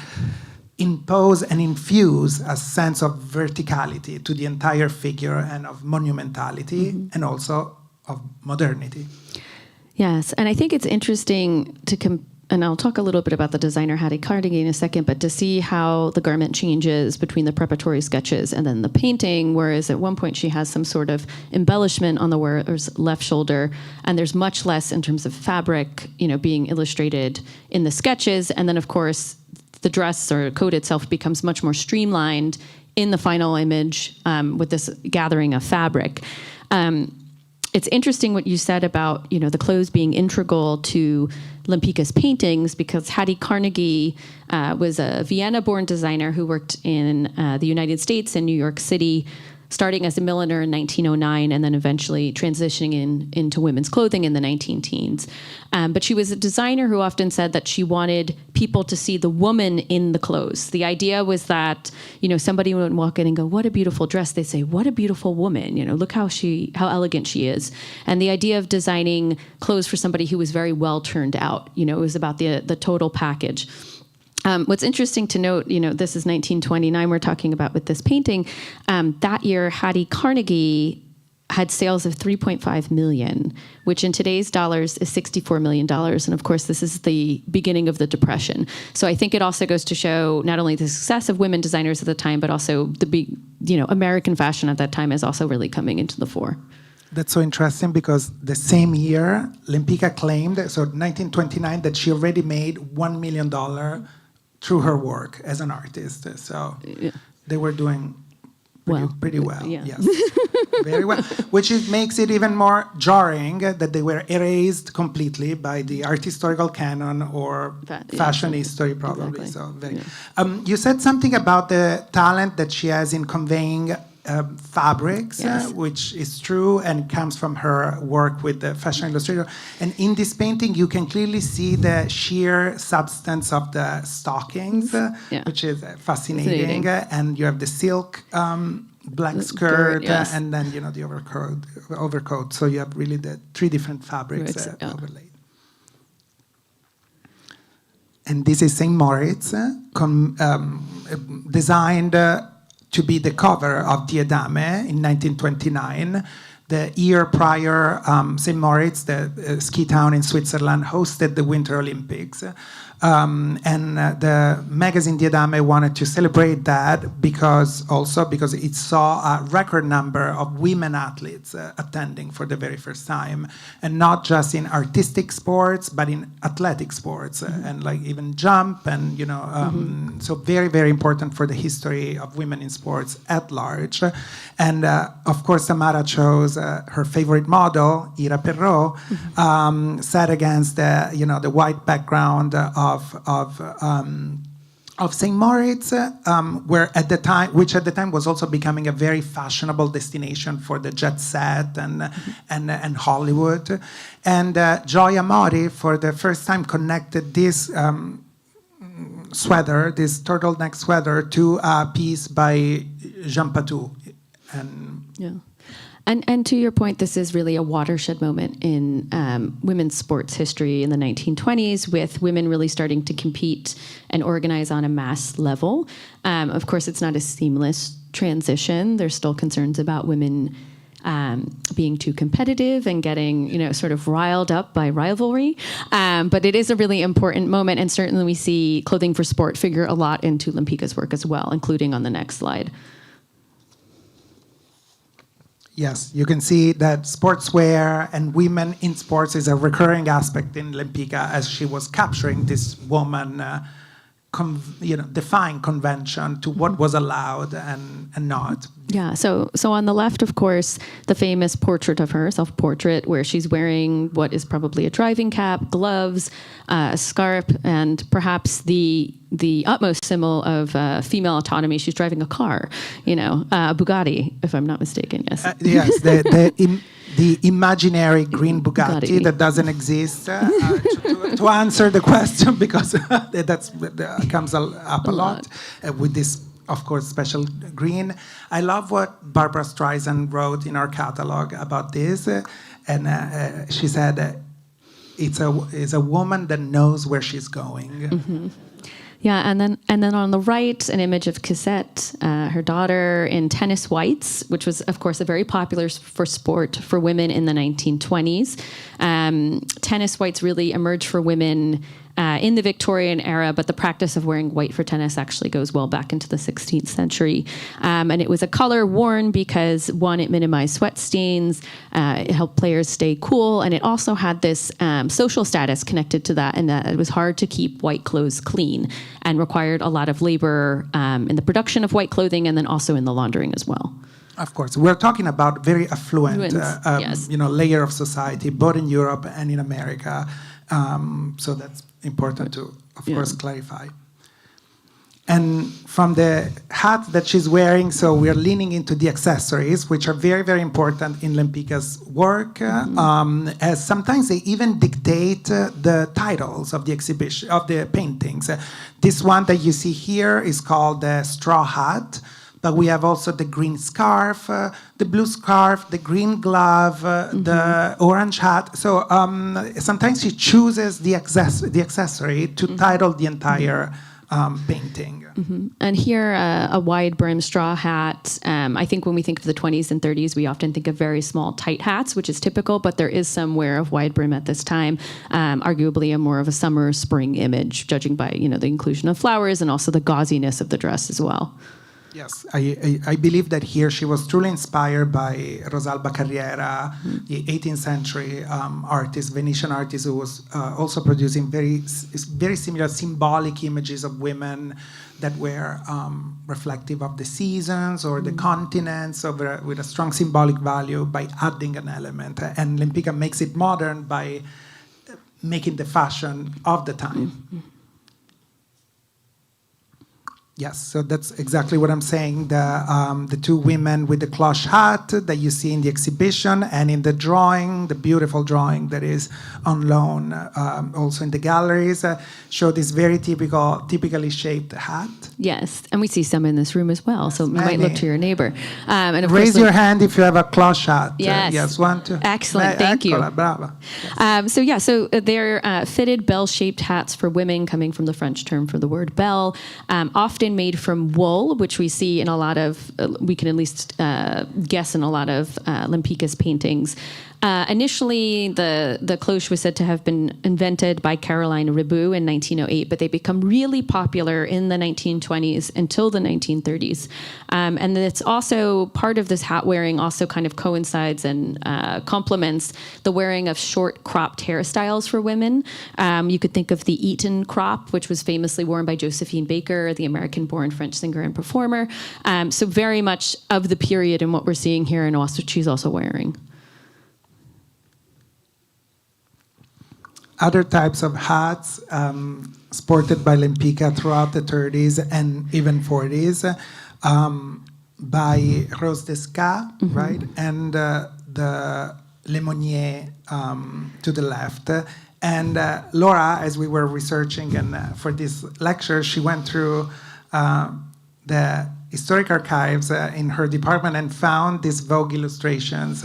impose and infuse a sense of verticality to the entire figure and of monumentality and also of modernity. Yes, and I think it's interesting to and I'll talk a little bit about the designer Hattie Carnegie in a second, but to see how the garment changes between the preparatory sketches and then the painting, whereas at one point she has some sort of embellishment on the wearer's left shoulder, and there's much less in terms of fabric, being illustrated in the sketches, and then of course the dress or coat itself becomes much more streamlined in the final image with this gathering of fabric. It's interesting what you said about, the clothes being integral to Lempicka's paintings, because Hattie Carnegie was a Vienna-born designer who worked in the United States and New York City, starting as a milliner in 1909 and then eventually transitioning into women's clothing in the 19-teens. But she was a designer who often said that she wanted people to see the woman in the clothes. The idea was that, somebody would walk in and go, "What a beautiful dress." They'd say, "What a beautiful woman. Look how elegant she is." And the idea of designing clothes for somebody who was very well turned out, it was about the total package. What's interesting to note, this is 1929 we're talking about with this painting. That year, Hattie Carnegie had sales of 3.5 million, which in today's dollars is $64 million. And of course, this is the beginning of the Depression. So I think it also goes to show not only the success of women designers at the time, but also American fashion at that time is also really coming into the fore. That's so interesting because the same year, Lempicka claimed, so 1929, that she already made $1 million through her work as an artist. So they were doing pretty well. Yeah. Yes. Very well. Which makes it even more jarring that they were erased completely by the art historical canon or fashion history, probably. Exactly. So you said something about the talent that she has in conveying fabrics, which is true and comes from her work with the fashion illustrator. And in this painting, you can clearly see the sheer substance of the stockings, which is fascinating. And you have the silk black skirt, and then the overcoat. So you have really the three different fabrics overlaid. And this is St. Moritz, designed to be the cover of Die Dame in 1929. The year prior, St. Moritz, the ski town in Switzerland, hosted the Winter Olympics. The magazine Die Dame wanted to celebrate that because it saw a record number of women athletes attending for the very first time, and not just in artistic sports, but in athletic sports, and like even jump, and so very, very important for the history of women in sports at large. And of course, Tamara chose her favorite model, Ira Perrault, set against the white background of St. Moritz, which at the time was also becoming a very fashionable destination for the jet set and Hollywood. And Gioia Mori, for the first time, connected this sweater, this turtleneck sweater, to a piece by Jean Patou. And to your point, this is really a watershed moment in women's sports history in the 1920s, with women really starting to compete and organize on a mass level. Of course, it's not a seamless transition. There's still concerns about women being too competitive and getting, sort of riled up by rivalry. But it is a really important moment, and certainly we see clothing for sport figure a lot into Lempicka's work as well, including on the next slide. Yes, you can see that sportswear and women in sports is a recurring aspect in Lempicka, as she was capturing this woman, defying convention to what was allowed and not. Yeah, so on the left, of course, the famous portrait of her, self-portrait, where she's wearing what is probably a driving cap, gloves, a scarf, and perhaps the utmost symbol of female autonomy. She's driving a car, a Bugatti, if I'm not mistaken. Yes. Yes, the imaginary green Bugatti that doesn't exist. To answer the question, because that comes up a lot with this, of course, special green. I love what Barbara Streisand wrote in our catalog about this, and she said, "It's a woman that knows where she's going." Mm-hmm. Yeah, and then on the right, an image of Cassette, her daughter, in tennis whites, which was, of course, a very popular for sport for women in the 1920s. Tennis whites really emerged for women in the Victorian era, but the practice of wearing white for tennis actually goes well back into the 16th century. And it was a color worn because, one, it minimized sweat stains, it helped players stay cool, and it also had this social status connected to that, in that it was hard to keep white clothes clean and required a lot of labor in the production of white clothing, and then also in the laundering as well. Of course, we're talking about very affluent, yes. layer of society, both in Europe and in America. So that's important to, of course, clarify. And from the hat that she's wearing, so we're leaning into the accessories, which are very, very important in Lempicka's work, as sometimes they even dictate the titles of the exhibition, of the paintings. This one that you see here is called the straw hat, but we have also the green scarf, the blue scarf, the green glove, the orange hat. So sometimes she chooses the accessory to title the entire painting. And here, a wide brim straw hat. I think when we think of the 20s and 30s, we often think of very small, tight hats, which is typical, but there is some wear of wide brim at this time, arguably more of a summer, spring image, judging by the inclusion of flowers and also the gauziness of the dress as well. Yes, I believe that here she was truly inspired by Rosalba Carriera, the 18th century artist, Venetian artist, who was also producing very similar symbolic images of women that were reflective of the seasons or the continents, with a strong symbolic value by adding an element. And Lempicka makes it modern by making the fashion of the time. Yes, so that's exactly what I'm saying. The two women with the cloche hat that you see in the exhibition, and in the drawing, the beautiful drawing that is on loan also in the galleries, show this very typically shaped hat. Yes, and we see some in this room as well, yes, so you might look to your neighbor. And of Raise course, your hand if you have a cloche hat. Yes, yes, 1, 2. Excellent, thank you. Brava. Yes. So they're fitted bell-shaped hats for women, coming from the French term for the word belle, often been made from wool, which we see in a lot of, we can at least guess in a lot of Lempicka's paintings. Initially, the cloche was said to have been invented by Caroline Ribou in 1908, but they become really popular in the 1920s until the 1930s. And it's also, part of this hat wearing also kind of coincides and complements the wearing of short cropped hairstyles for women. You could think of the Eton crop, which was famously worn by Josephine Baker, the American-born French singer and performer. So very much of the period in what we're seeing here, and also she's also wearing. Other types of hats sported by Lempicka throughout the 30s and even 40s by Rose Descas, right? And the Lemonnier to the left. And Laura, as we were researching and for this lecture, she went through the historic archives in her department and found these Vogue illustrations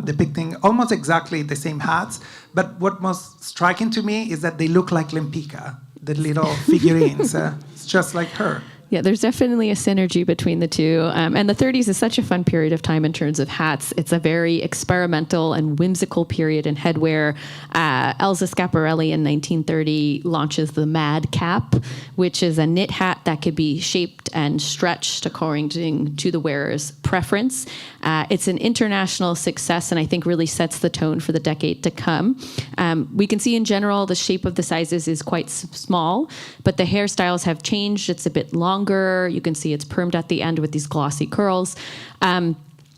depicting almost exactly the same hats. But what most striking to me is that they look like Lempicka, the little figurines. It's just like her. Yeah, there's definitely a synergy between the two. And the 30s is such a fun period of time in terms of hats. It's a very experimental and whimsical period in headwear. Elsa Schiaparelli in 1930 launches the Mad Cap, which is a knit hat that could be shaped and stretched according to the wearer's preference. It's an international success and I think really sets the tone for the decade to come. We can see in general the shape of the sizes is quite small, but the hairstyles have changed. It's a bit longer. You can see it's permed at the end with these glossy curls.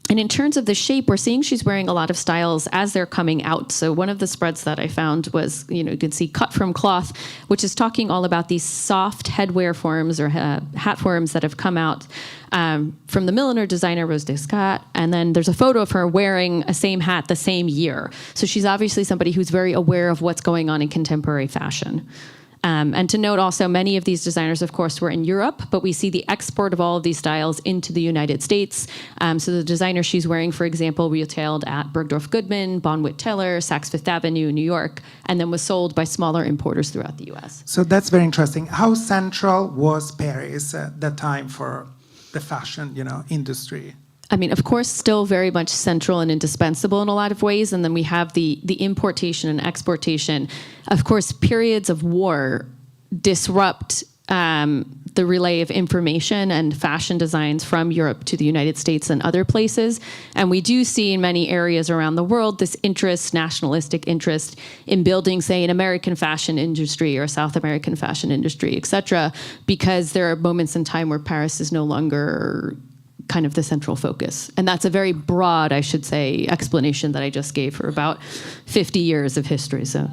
And in terms of the shape, we're seeing she's wearing a lot of styles as they're coming out. So one of the spreads that I found was, you can see cut from cloth, which is talking all about these soft headwear forms or hat forms that have come out from the milliner designer Rose Descas. And then there's a photo of her wearing a same hat the same year. So she's obviously somebody who's very aware of what's going on in contemporary fashion. And to note also, many of these designers, of course, were in Europe, but we see the export of all of these styles into the United States. So the designer she's wearing, for example, retailed at Bergdorf Goodman, Bonwit Teller, Saks Fifth Avenue, New York, and then was sold by smaller importers throughout the US. So that's very interesting. How central was Paris at that time for the fashion, industry? I mean, of course, still very much central and indispensable in a lot of ways. And then we have the importation and exportation. Of course, periods of war disrupt the relay of information and fashion designs from Europe to the United States and other places. And we do see in many areas around the world this interest, nationalistic interest in building, say, an American fashion industry or a South American fashion industry, et cetera, because there are moments in time where Paris is no longer kind of the central focus. And that's a very broad, I should say, explanation that I just gave for about 50 years of history. So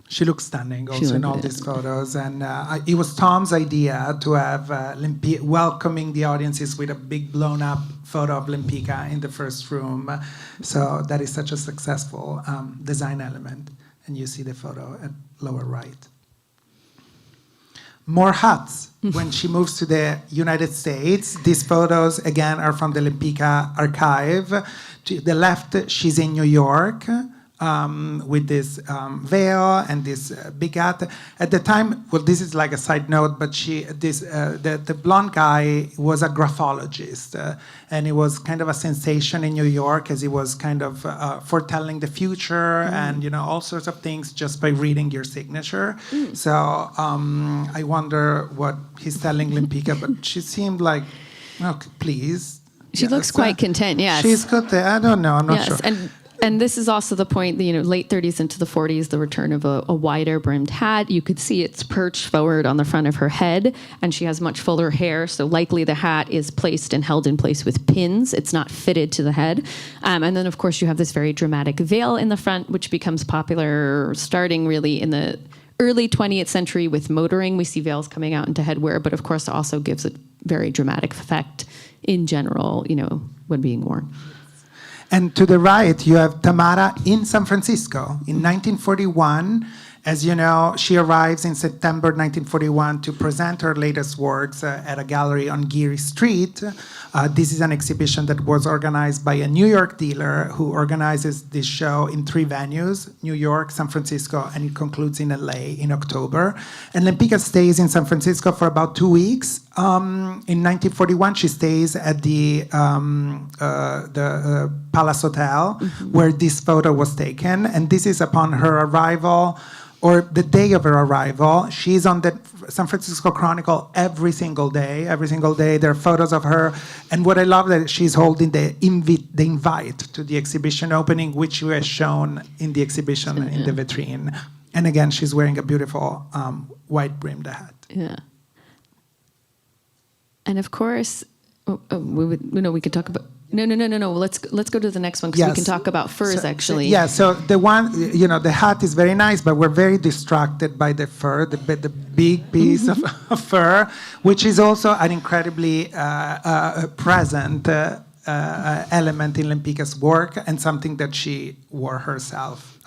she looks stunning also in all these photos. And it was Tom's idea to have welcoming the audiences with a big blown up photo of Lempicka in the first room. So that is such a successful design element. And you see the photo at lower right. More hats. When she moves to the United States, these photos, again, are from the Lempicka archive. To the left, she's in New York with this veil and this big hat. At the time, well, this is like a side note, but the blonde guy was a graphologist. And it was kind of a sensation in New York as he was kind of foretelling the future and, all sorts of things just by reading your signature. So I wonder what he's telling Lempicka, but she seemed like, please. She looks quite content, yes. She's good there. I don't know, I'm not sure. And this is also the point, late 30s into the 40s, the return of a wider brimmed hat. You could see it's perched forward on the front of her head, and she has much fuller hair, so likely the hat is placed and held in place with pins. It's not fitted to the head. And then, of course, you have this very dramatic veil in the front, which becomes popular starting really in the early 20th century with motoring. We see veils coming out into headwear, but of course also gives a very dramatic effect in general, when being worn. And to the right, you have Tamara in San Francisco in 1941. As you know, she arrives in September 1941 to present her latest works at a gallery on Geary Street. This is an exhibition that was organized by a New York dealer who organizes this show in 3 venues, New York, San Francisco, and it concludes in LA in October. And Lempicka stays in San Francisco for about 2 weeks. In 1941, she stays at the Palace Hotel, where this photo was taken. And this is upon her arrival, or the day of her arrival. She's on the San Francisco Chronicle every single day. Every single day there are photos of her. And what I love that she's holding the invite to the exhibition opening, which was shown in the exhibition in the vitrine. And again, she's wearing a beautiful white-brimmed hat. Yeah. And of course, we could talk about. No. Let's go to the next one because we can talk about furs actually. Yeah. So the one, the hat is very nice, but we're very distracted by the fur, the big piece of fur, which is also an incredibly present element in Lempicka's work and something that she wore herself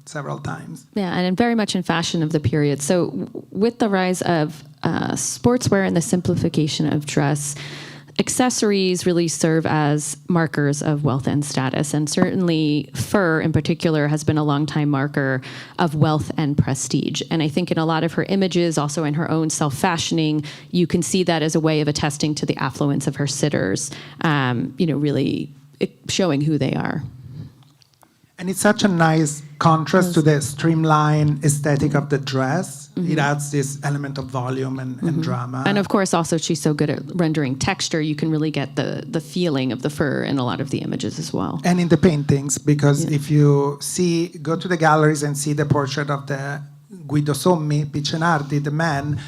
several times. Yeah, and very much in fashion of the period. So with the rise of sportswear and the simplification of dress, accessories really serve as markers of wealth and status. And certainly fur in particular has been a long-time marker of wealth and prestige. And I think in a lot of her images, also in her own self-fashioning, you can see that as a way of attesting to the affluence of her sitters, really showing who they are. And it's such a nice contrast to the streamlined aesthetic of the dress. It adds this element of volume and drama. And of course, also, she's so good at rendering texture, you can really get the feeling of the fur in a lot of the images as well. And in the paintings, because if you go to the galleries and see the portrait of the Guido Sommi, Piccenardi, the man,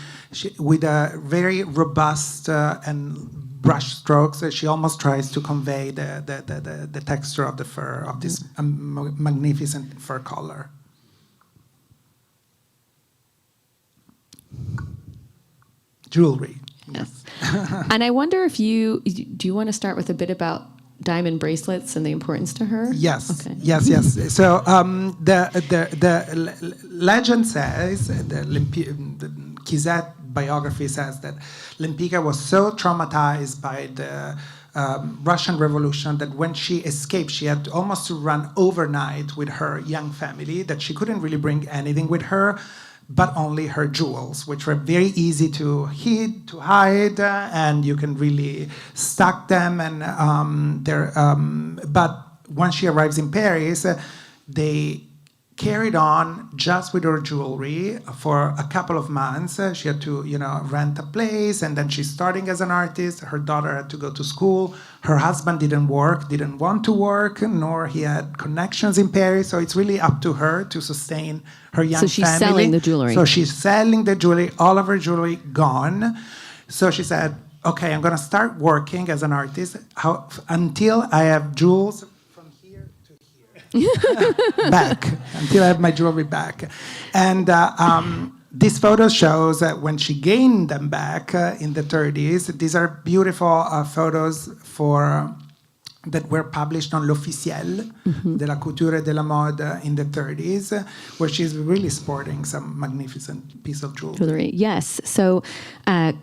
with a very robust and brush strokes, she almost tries to convey the texture of the fur, of this magnificent fur color. Jewelry. Yes. And I wonder if do you want to start with a bit about diamond bracelets and the importance to her? Yes. Okay. Yes. So the legend says, the Kizet biography says that Lempicka was so traumatized by the Russian Revolution that when she escaped, she had almost to run overnight with her young family, that she couldn't really bring anything with her, but only her jewels, which were very easy to hide, and you can really stack them. And but once she arrives in Paris, they carried on just with her jewelry for a couple of months. She had to, rent a place, and then she's starting as an artist. Her daughter had to go to school. Her husband didn't want to work, nor he had connections in Paris. So it's really up to her to sustain her young family. So she's selling the jewelry. So she's selling the jewelry, all of her jewelry gone. So she said, okay, I'm going to start working as an artist until I have jewels back, until I have my jewelry back. And this photo shows that when she gained them back in the 30s, these are beautiful photos that were published on L'Officiel de la Couture et de la Mode in the 30s, where she's really sporting some magnificent piece of jewelry. Yes. So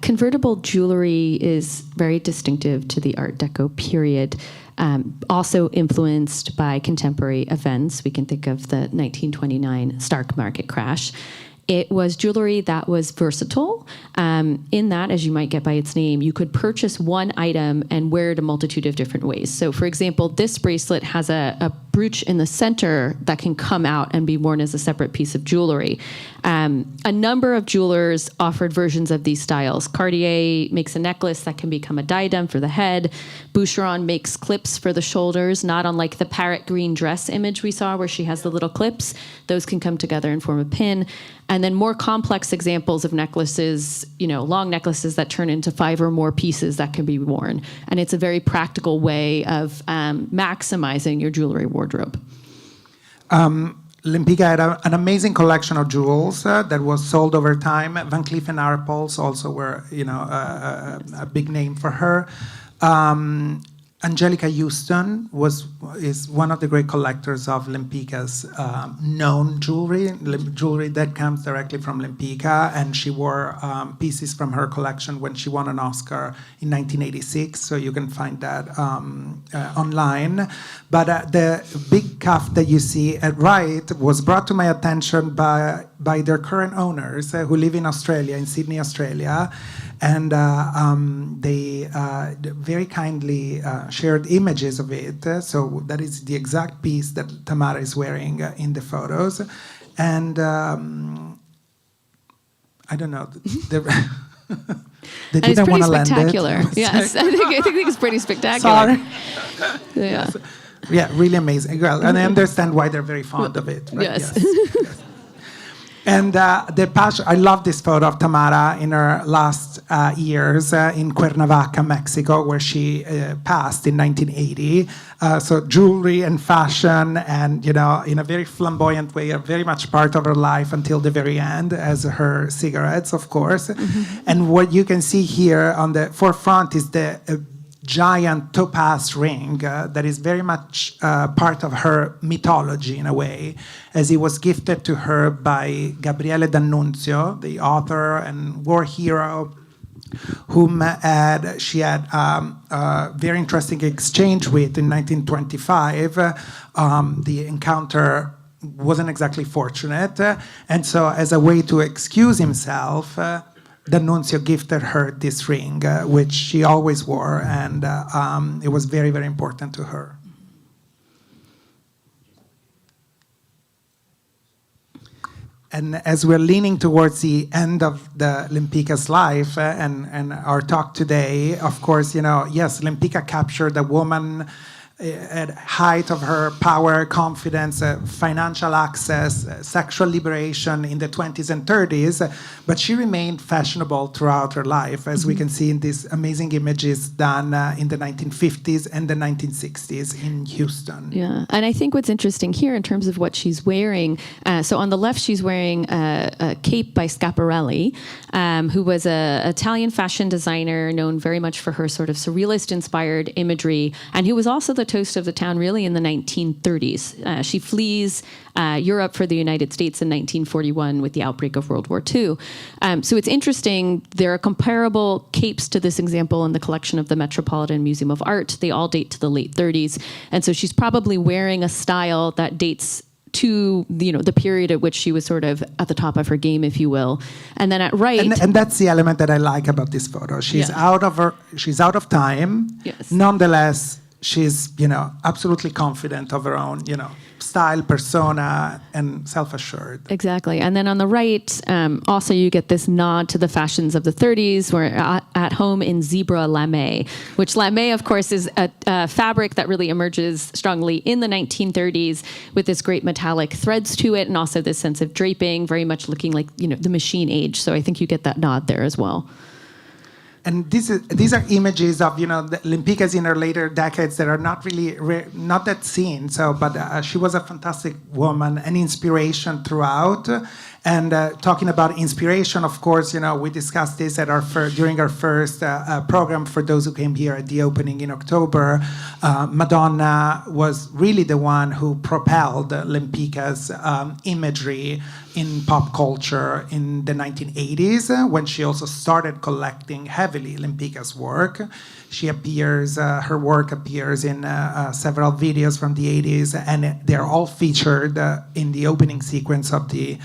convertible jewelry is very distinctive to the Art Deco period. Also influenced by contemporary events. We can think of the 1929 stock market crash. It was jewelry that was versatile, in that, as you might get by its name, you could purchase one item and wear it a multitude of different ways. So, for example, this bracelet has a brooch in the center that can come out and be worn as a separate piece of jewelry. A number of jewelers offered versions of these styles. Cartier makes a necklace that can become a diadem for the head. Boucheron makes clips for the shoulders, not unlike the parrot green dress image we saw where she has the little clips. Those can come together and form a pin. And then more complex examples of necklaces, long necklaces that turn into 5 or more pieces that can be worn. And it's a very practical way of maximizing your jewelry wardrobe. Lempicka had an amazing collection of jewels that was sold over time. Van Cleef & Arpels also were, a big name for her. Angelica Houston is one of the great collectors of Lempicka's known jewelry that comes directly from Lempicka, and she wore pieces from her collection when she won an Oscar in 1986, so you can find that online. But the big cuff that you see at right was brought to my attention by their current owners who live in Australia, in Sydney, Australia. And they very kindly shared images of it. So that is the exact piece that Tamara is wearing in the photos. And I don't know. They and it's pretty lend it. spectacular. Yes, I think it's pretty spectacular. Sorry. Yeah. Yeah, really amazing. Well, and I understand why they're very fond of it. Right? Yes. Yes. And the passion, I love this photo of Tamara in her last years in Cuernavaca, Mexico, where she passed in 1980. So jewelry and fashion and, in a very flamboyant way, are very much part of her life until the very end, as her cigarettes, of course. Mm-hmm. And what you can see here on the forefront is the giant topaz ring that is very much part of her mythology in a way, as it was gifted to her by Gabriele D'Annunzio, the author and war hero, whom she had a very interesting exchange with in 1925. The encounter wasn't exactly fortunate, and so as a way to excuse himself, D'Annunzio gifted her this ring, which she always wore, and it was very, very important to her. And as we're leaning towards the end of the Lempicka's life and our talk today, of course, yes, Lempicka captured a woman at height of her power, confidence, financial access, sexual liberation in the 20s and 30s, but she remained fashionable throughout her life, as we can see in these amazing images done in the 1950s and the 1960s in Houston. Yeah, and I think what's interesting here in terms of what she's wearing, so on the left she's wearing a cape by Schiaparelli, who was an Italian fashion designer known very much for her sort of surrealist-inspired imagery, and who was also the toast of the town really in the 1930s. She flees Europe for the United States in 1941 with the outbreak of World War II. So it's interesting, there are comparable capes to this example in the collection of the Metropolitan Museum of Art. They all date to the late 30s. And so she's probably wearing a style that dates to the period at which she was sort of at the top of her game, if you will. And then at right, and that's the element that I like about this photo. She's out of time. Yes. Nonetheless, she's absolutely confident of her own style, persona, and self-assured. Exactly. And then on the right, also you get this nod to the fashions of the 30s. We're at home in zebra lame, which lame, of course, is a fabric that really emerges strongly in the 1930s with this great metallic threads to it and also this sense of draping, very much looking like the machine age. So I think you get that nod there as well. And these are images of the Lempickas in her later decades that are not really not that seen. So, but she was a fantastic woman, an inspiration throughout. And talking about inspiration, of course, we discussed this at during our first program for those who came here at the opening in October. Madonna was really the one who propelled Lempicka's imagery in pop culture in the 1980s, when she also started collecting heavily Lempicka's work. Her work appears in several videos from the 80s, and they're all featured in the opening sequence of the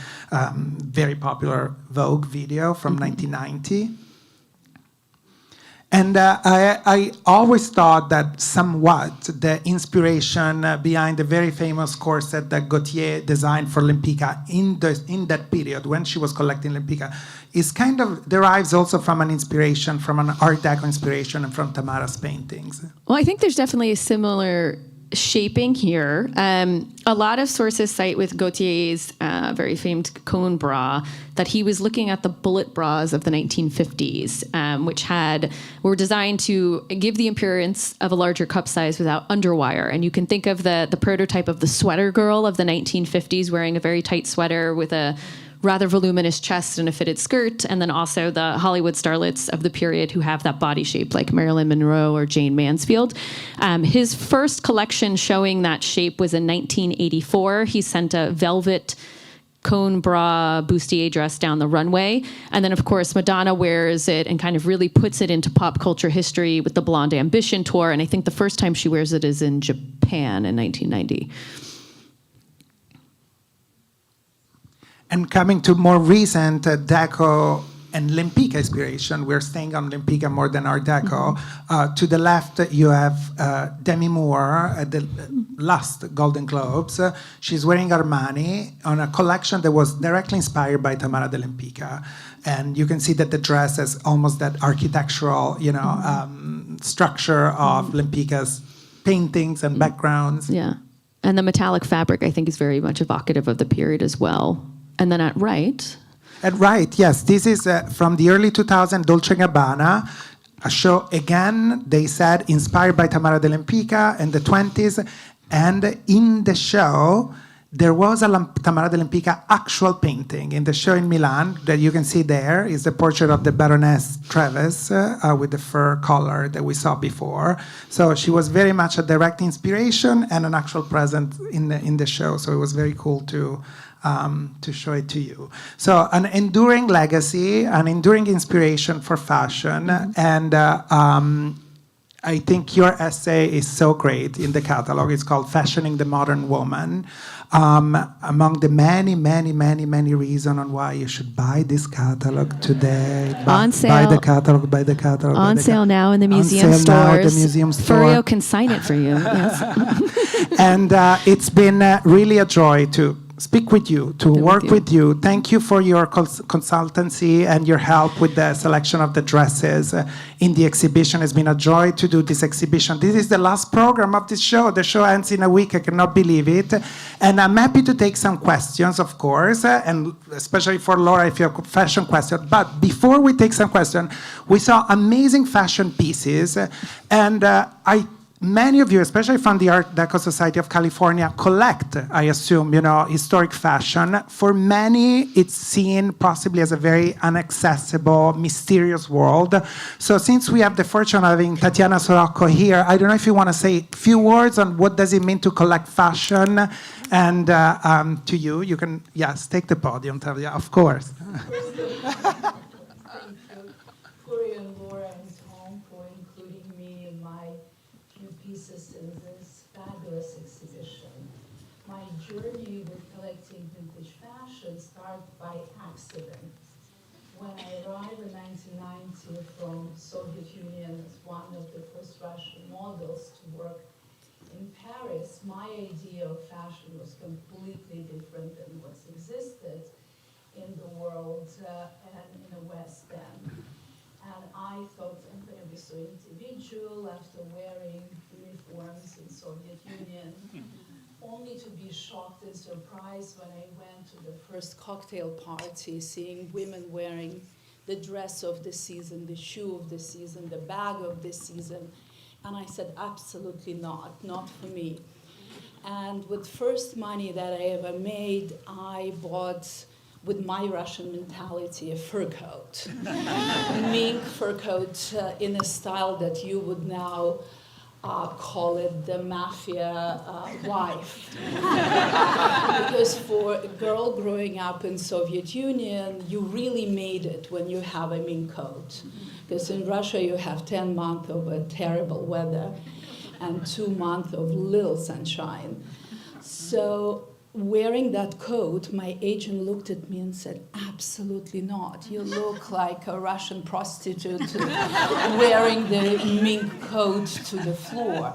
very popular Vogue video from 1990. And I always thought that somewhat the inspiration behind the very famous corset that Gautier designed for Lempicka in that period when she was collecting Lempicka is kind of derives also from an inspiration, from an Art Deco inspiration, and from Tamara's paintings. Well, I think there's definitely a similar shaping here. A lot of sources cite with Gautier's very famed cone bra that he was looking at the bullet bras of the 1950s, which were designed to give the appearance of a larger cup size without underwire. And you can think of the prototype of the sweater girl of the 1950s wearing a very tight sweater with a rather voluminous chest and a fitted skirt, and then also the Hollywood starlets of the period who have that body shape, like Marilyn Monroe or Jane Mansfield. His first collection showing that shape was in 1984. He sent a velvet cone bra bustier dress down the runway. And then, of course, Madonna wears it and kind of really puts it into pop culture history with the Blonde Ambition tour. And I think the first time she wears it is in Japan in 1990. And coming to more recent Deco and Lempicka inspiration, we're staying on Lempicka more than Art Deco. To the left, you have Demi Moore at the last Golden Globes. She's wearing Armani on a collection that was directly inspired by Tamara de Lempicka. And you can see that the dress has almost that architectural, structure of Lempicka's paintings and backgrounds. Yeah. And the metallic fabric, I think, is very much evocative of the period as well. And then at right... Yes. This is from the early 2000s, Dolce & Gabbana, a show, again, they said, inspired by Tamara de Lempicka in the 20s. And in the show, there was a Tamara de Lempicka actual painting. In the show in Milan, that you can see there, is the portrait of the Baroness Treves with the fur collar that we saw before. So she was very much a direct inspiration and an actual presence in the show. So it was very cool to show it to you. So an enduring legacy, an enduring inspiration for fashion. And I think your essay is so great in the catalog. It's called Fashioning the Modern Woman. Among the many reasons on why you should buy this catalog today. On sale. Buy the catalog. On sale now in the museum stores. Now, the museum store. Furio can sign it for you. Yes. And it's been really a joy to speak with you, to work with you. Thank you for your consultancy and your help with the selection of the dresses in the exhibition. It's been a joy to do this exhibition. This is the last program of this show. The show ends in a week. I cannot believe it. And I'm happy to take some questions, of course, and especially for Laura if you have fashion questions. But before we take some questions, we saw amazing fashion pieces. And many of you, especially from the Art Deco Society of California, collect, I assume, historic fashion. For many, it's seen possibly as a very inaccessible, mysterious world. So since we have the fortune of having Tatiana Sorocco here, I don't know if you want to say a few words on what does it mean to collect fashion. And to you can, yes, take the podium, Talia, of course. Furio and Laura and Tom for including me in my pieces in this fabulous exhibition. My journey with collecting vintage fashion started by accident. When I arrived in 1990 from Soviet Union as one of the first Russian models to work in Paris, my idea of fashion was completely different than what's existed in the world and in the West then. And I thought I'm going to be so individual after wearing uniforms in Soviet Union, only to be shocked and surprised when I went to the first cocktail party, seeing women wearing the dress of the season, the shoe of the season, the bag of the season. And I said, absolutely not for me. And with first money that I ever made, I bought, with my Russian mentality, a fur coat. A mink fur coat in a style that you would now call it the mafia wife. Because for a girl growing up in Soviet Union, you really made it when you have a mink coat. Because in Russia you have 10 months of a terrible weather and 2 months of little sunshine. So wearing that coat, my agent looked at me and said, absolutely not. You look like a Russian prostitute wearing the mink coat to the floor.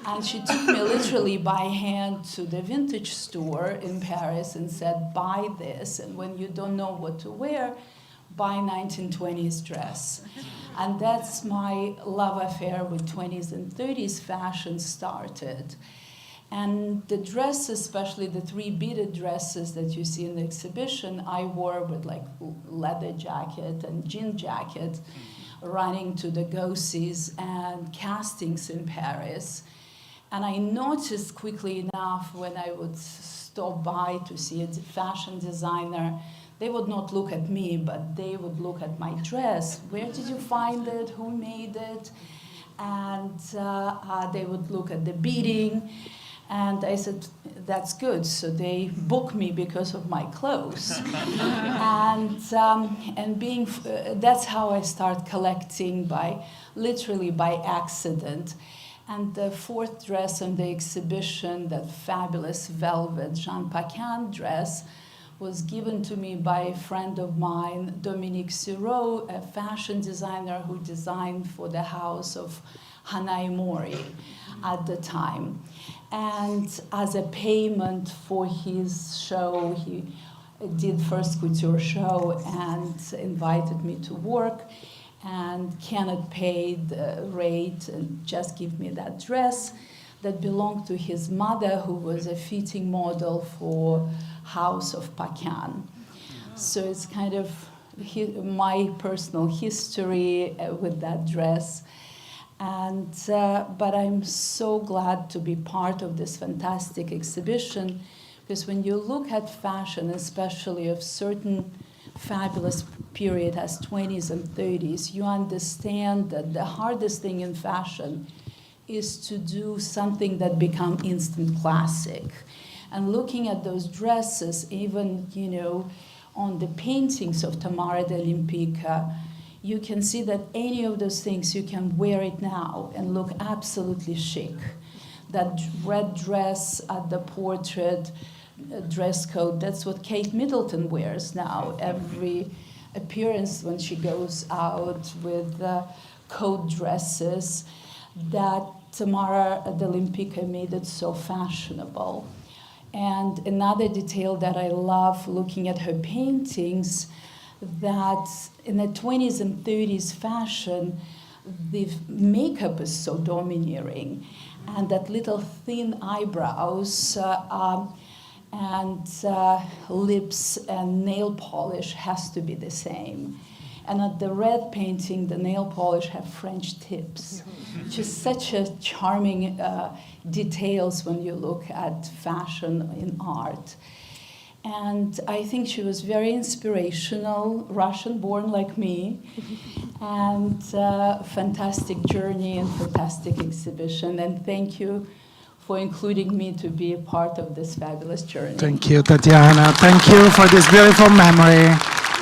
And she took me literally by hand to the vintage store in Paris and said, buy this. And when you don't know what to wear, buy 1920s dress. And that's my love affair with 20s and 30s fashion started. And the dresses, especially the 3 beaded dresses that you see in the exhibition, I wore with like leather jacket and jean jacket, running to the Gossis and castings in Paris. And I noticed quickly enough when I would stop by to see a fashion designer they would not look at me, but they would look at my dress. Where did you find it? Who made it? And they would look at the beading. And I said, that's good. So they booked me because of my clothes. and being, that's how I start collecting literally by accident. And the fourth dress in the exhibition, that fabulous velvet Jean Paquin dress, was given to me by a friend of mine, Dominique Siro, a fashion designer who designed for the house of Hanai Mori at the time. And as a payment for his show, he did first couture show and invited me to work, and cannot pay the rate and just give me that dress that belonged to his mother, who was a fitting model for House of Paquin. So it's kind of my personal history with that dress. And but I'm so glad to be part of this fantastic exhibition, because when you look at fashion, especially of certain fabulous period as 20s and 30s, you understand that the hardest thing in fashion is to do something that becomes instant classic. And looking at those dresses, even, you know, on the paintings of Tamara de Lempicka, you can see that any of those things, you can wear it now and look absolutely chic. That red dress at the portrait, dress code, that's what Kate Middleton wears now. Every appearance when she goes out with coat dresses, that Tamara de Lempicka made it so fashionable. And another detail that I love looking at her paintings, that in the 20s and 30s fashion, the makeup is so domineering, and that little thin eyebrows and lips and nail polish has to be the same. And at the red painting, the nail polish have French tips, which is such a charming details when you look at fashion in art. And I think she was very inspirational, Russian-born like me, and fantastic journey and fantastic exhibition. And thank you for including me to be a part of this fabulous journey. Thank you, Tatiana. Thank you for this beautiful memory.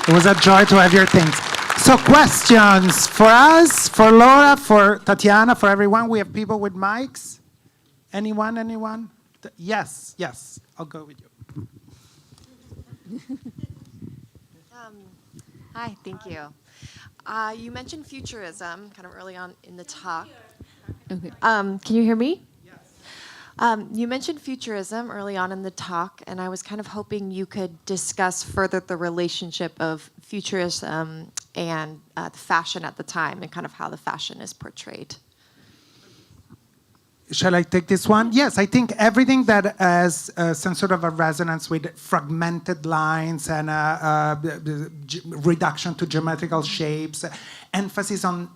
It was a joy to have your things. So questions for us, for Laura, for Tatiana, for everyone. We have people with mics. Anyone? Yes, I'll go with you. Hi, thank you. You mentioned futurism kind of early on in the talk. Okay. Can you hear me? Yes. You mentioned futurism early on in the talk, and I was kind of hoping you could discuss further the relationship of futurism and the fashion at the time, and kind of how the fashion is portrayed. Shall I take this one? Yes, I think everything that has some sort of a resonance with fragmented lines and reduction to geometrical shapes, emphasis on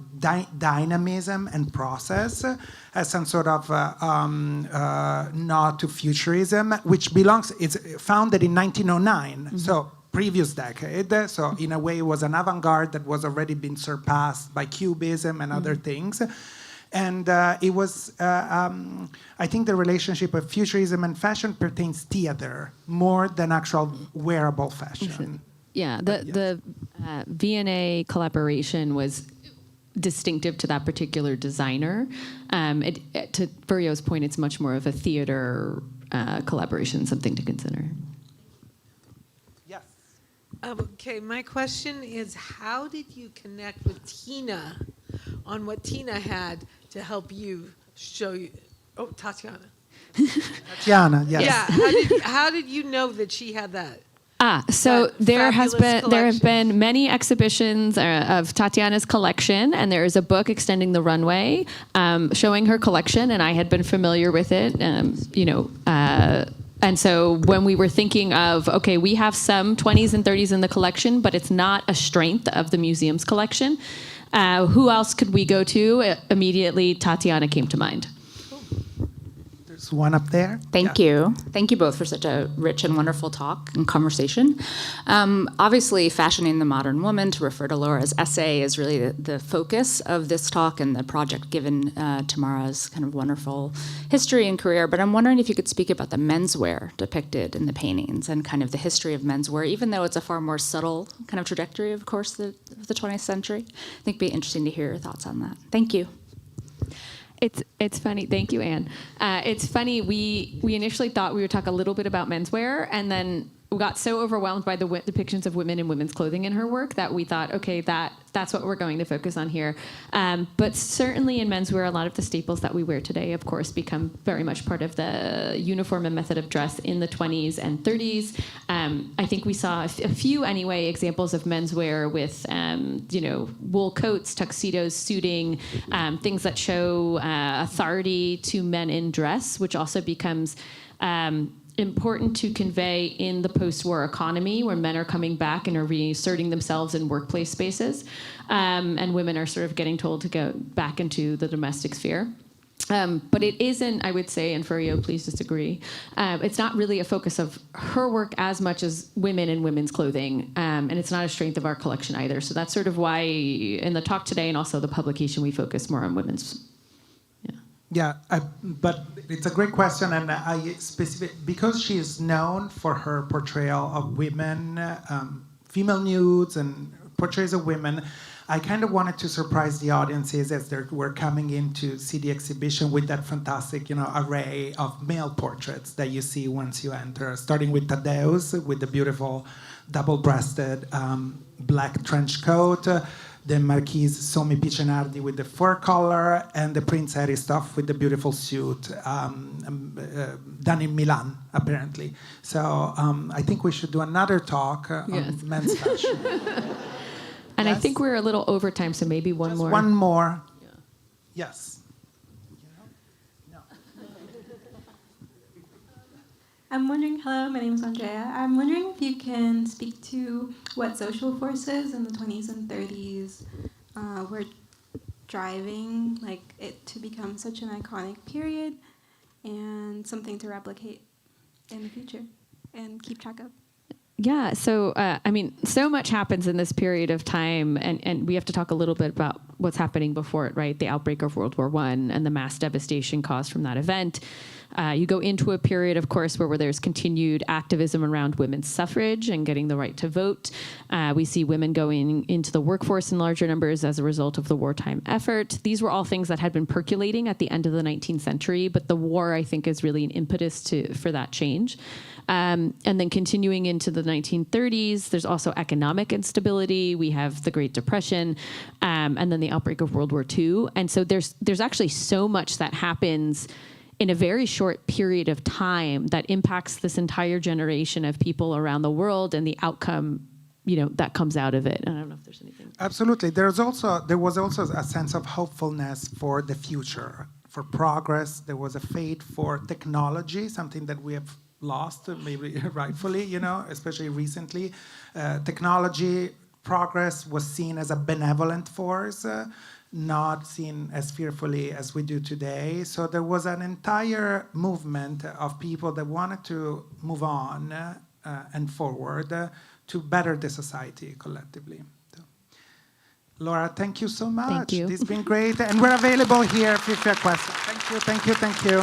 dynamism and process, as some sort of nod to futurism, which it's founded in 1909, so previous decade. So in a way, it was an avant-garde that was already been surpassed by Cubism and other things. And it was, I think the relationship of futurism and fashion pertains theater more than actual wearable fashion. Yeah, the V&A collaboration was distinctive to that particular designer. To Furio's point, it's much more of a theater collaboration, something to consider. Yes. Okay, my question is, how did you connect with Tina on what Tina had to help you show you? Oh, Tatiana. Tatiana, yes. Yeah. How did you know that she had that? So there have collection. been many exhibitions of Tatiana's collection, and there is a book, Extending the Runway, showing her collection, and I had been familiar with it, and so when we were thinking of, okay, we have some 20s and 30s in the collection, but it's not a strength of the museum's collection. Who else could we go to? Immediately, Tatiana came to mind. There's There's one up there. Thank you. Thank you both for such a rich and wonderful talk and conversation. Obviously, fashioning the modern woman, to refer to Laura's essay, is really the focus of this talk and the project, given Tamara's kind of wonderful history and career. But I'm wondering if you could speak about the menswear depicted in the paintings and kind of the history of menswear, even though it's a far more subtle kind of trajectory, of course, of the 20th century. I think it'd be interesting to hear your thoughts on that. Thank you. It's funny. Thank you, Anne. It's funny. We initially thought we would talk a little bit about menswear, and then we got so overwhelmed by the depictions of women in women's clothing in her work that we thought, okay, that's what we're going to focus on here. But certainly in menswear, a lot of the staples that we wear today, of course, become very much part of the uniform and method of dress in the 20s and 30s. I think we saw a few, anyway, examples of menswear with, wool coats, tuxedos, suiting, things that show authority to men in dress, which also becomes important to convey in the post-war economy, where men are coming back and are reasserting themselves in workplace spaces, and women are sort of getting told to go back into the domestic sphere. But it isn't, I would say, and Furio, please disagree, it's not really a focus of her work as much as women in women's clothing, and it's not a strength of our collection either. So that's sort of why in the talk today and also the publication we focus more on women's. Yeah, but it's a great question, and because she is known for her portrayal of women, female nudes and portraits of women, I kind of wanted to surprise the audiences as they were coming in to see the exhibition with that fantastic, array of male portraits that you see once you enter, starting with Taddeu's with the beautiful double-breasted black trench coat, the Marquise Sommi Picenardi with the fur collar, and the Prince Harry stuff with the beautiful suit done in Milan, apparently. So I think we should do another talk on men's fashion. And yes? I think we're a little over time, so maybe one more. One more. Yeah. Yes. I'm wondering, hello, my name is Andrea. I'm wondering if you can speak to what social forces in the 20s and 30s were driving it to become such an iconic period and something to replicate in the future and keep track of. Yeah, so, so much happens in this period of time, and we have to talk a little bit about what's happening before it, right? The outbreak of World War I and the mass devastation caused from that event. You go into a period, of course, where there's continued activism around women's suffrage and getting the right to vote. We see women going into the workforce in larger numbers as a result of the wartime effort. These were all things that had been percolating at the end of the 19th century, but the war, I think, is really an impetus for that change. And then continuing into the 1930s, there's also economic instability. We have the Great Depression, and then the outbreak of World War II. And so there's actually so much that happens in a very short period of time that impacts this entire generation of people around the world and the outcome, that comes out of it. And I don't know if there's anything. Absolutely. There was also a sense of hopefulness for the future, for progress. There was a faith for technology, something that we have lost, maybe rightfully, especially recently. Technology progress was seen as a benevolent force, not seen as fearfully as we do today. So there was an entire movement of people that wanted to move on and forward to better the society collectively. So, Laura, thank you so much. Thank you. This has been great. And we're available here if you have questions. Thank you.